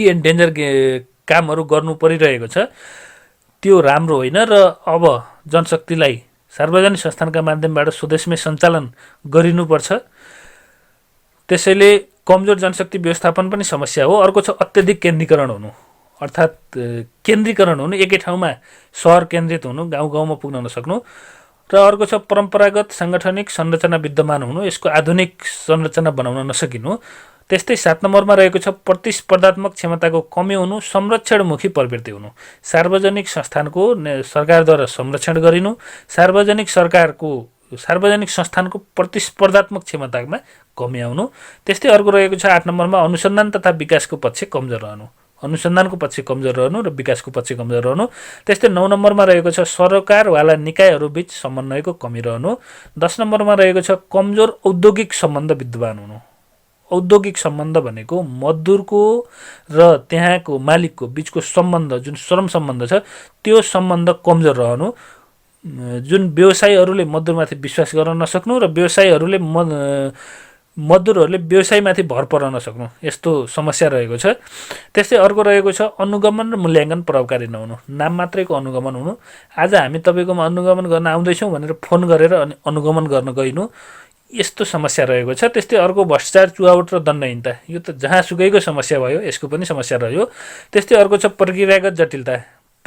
एन्ड डेन्जर कामहरू गर्नु परिरहेको छ त्यो राम्रो होइन र अब जनशक्तिलाई सार्वजनिक संस्थानका माध्यमबाट स्वदेशमै सञ्चालन गरिनुपर्छ। त्यसैले कमजोर जनशक्ति व्यवस्थापन पनि समस्या हो। अर्को छ अत्यधिक केन्द्रीकरण हुनु, अर्थात् केन्द्रीकरण हुनु, एकै ठाउँमा सहर केन्द्रित हुनु, गाउँ गाउँमा पुग्न नसक्नु। र अर्को छ परम्परागत साङ्गठनिक संरचना विद्यमान हुनु, यसको आधुनिक संरचना बनाउन नसकिनु। त्यस्तै 7 नम्बरमा रहेको छ प्रतिस्पर्धात्मक क्षमताको कमी हुनु, संरक्षणमुखी प्रवृत्ति हुनु। सार्वजनिक संस्थानको सरकारद्वारा संरक्षण गरिनु, सार्वजनिक संस्थानको प्रतिस्पर्धात्मक क्षमतामा कमी आउनु। त्यस्तै अर्को रहेको छ 8 नम्बरमा अनुसन्धान तथा विकासको पक्ष कमजोर रहनु, अनुसन्धानको पक्ष कमजोर रहनु र विकासको पक्ष कमजोर रहनु। त्यस्तै 9 नम्बरमा रहेको छ सरकारवाला निकायहरूबीच समन्वयको कमी रहनु। 10 नम्बरमा रहेको छ कमजोर औद्योगिक सम्बन्ध विद्यमान हुनु। औद्योगिक सम्बन्ध भनेको मजदुरको र त्यहाँको मालिकको बिचको सम्बन्ध, जुन श्रम सम्बन्ध छ त्यो सम्बन्ध कमजोर रहनु। जुन व्यवसायीहरूले मजदुरमाथि विश्वास गर्न नसक्नु र व्यवसायीहरूले मजदुरहरूले व्यवसायमाथि भर पर्न नसक्नु, यस्तो समस्या रहेको छ। त्यस्तै अर्को रहेको छ अनुगमन र मूल्याङ्कन प्रभावकारी नहुनु, नाम मात्रैको अनुगमन हुनु। आज हामी तपाईँकोमा अनुगमन गर्न आउँदैछौँ भनेर फोन गरेर अनि अनुगमन गर्न गइनु, यस्तो समस्या रहेको छ। त्यस्तै अर्को भ्रष्टाचार, चुहावट र दण्डहीनता, यो त जहाँसुकैको समस्या भयो, यसको पनि समस्या रह्यो। त्यस्तै अर्को छ प्रक्रियागत जटिलता,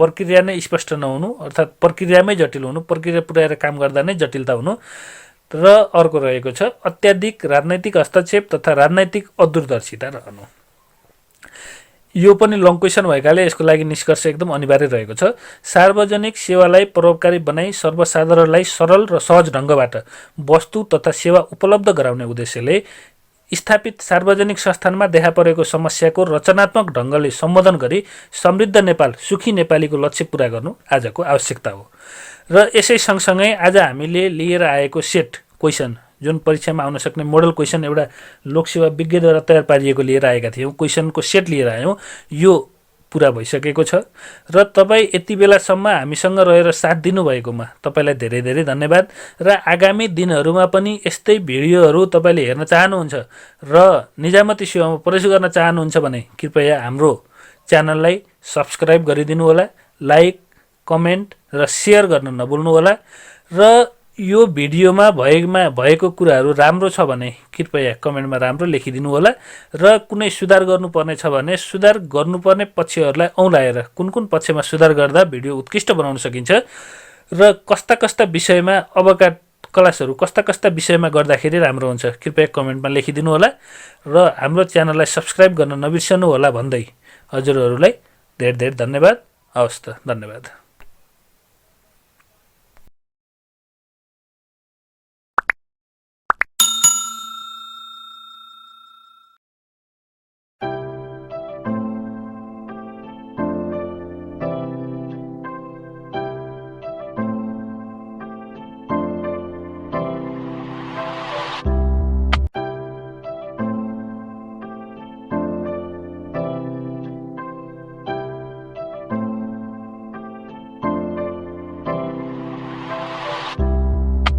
प्रक्रिया नै स्पष्ट नहुनु, अर्थात् प्रक्रियामै जटिल हुनु, प्रक्रिया पुर्याएर काम गर्दा नै जटिलता हुनु। र अर्को रहेको छ अत्याधिक राजनैतिक हस्तक्षेप तथा राजनैतिक अदूरदर्शिता रहनु। यो पनि लङ क्वेसन भएकाले यसको लागि निष्कर्ष एकदम अनिवार्य रहेको छ। सार्वजनिक सेवालाई प्रभावकारी बनाई सर्वसाधारणलाई सरल र सहज ढङ्गबाट वस्तु तथा सेवा उपलब्ध गराउने उद्देश्यले स्थापित सार्वजनिक संस्थानमा देखा परेको समस्याको रचनात्मक ढङ्गले सम्बोधन गरी समृद्ध नेपाल, सुखी नेपालीको लक्ष्य पूरा गर्नु आजको आवश्यकता हो। र यसै सँगसँगै आज हामीले लिएर आएको सेट क्वेसन, जुन परीक्षामा आउन सक्ने मोडल क्वेसन एउटा लोकसेवा विज्ञद्वारा तयार पारिएको लिएर आएका थियौँ, क्वेसनको सेट लिएर आयौँ, यो पुरा भइसकेको छ। र तपाईँ यति बेलासम्म हामीसँग रहेर साथ दिनुभएकोमा तपाईँलाई धेरै धेरै धन्यवाद। र आगामी दिनहरूमा पनि यस्तै भिडियोहरू तपाईँले हेर्न चाहनुहुन्छ र निजामती सेवामा प्रवेश गर्न चाहनुहुन्छ भने कृपया हाम्रो च्यानललाई सब्सक्राइब गरिदिनु होला, लाइक, कमेन्ट र सेयर गर्न नभुल्नु होला। र यो भिडियोमा भएको कुराहरू राम्रो छ भने कृपया कमेन्टमा राम्रो लेखिदिनु होला र कुनै सुधार गर्नुपर्ने छ भने सुधार गर्नुपर्ने पक्षहरूलाई औँलाएर कुन कुन पक्षमा सुधार गर्दा भिडियो उत्कृष्ट बनाउन सकिन्छ र कस्ता विषयमा अबका क्लासहरू कस्ता विषयमा गर्दाखेरि राम्रो हुन्छ कृपया कमेन्टमा लेखिदिनु होला र हाम्रो च्यानललाई सब्स्क्राइब गर्न नबिर्सनु होला भन्दै हजुरहरूलाई धेरै धेरै धन्यवाद। हवस् त, धन्यवाद।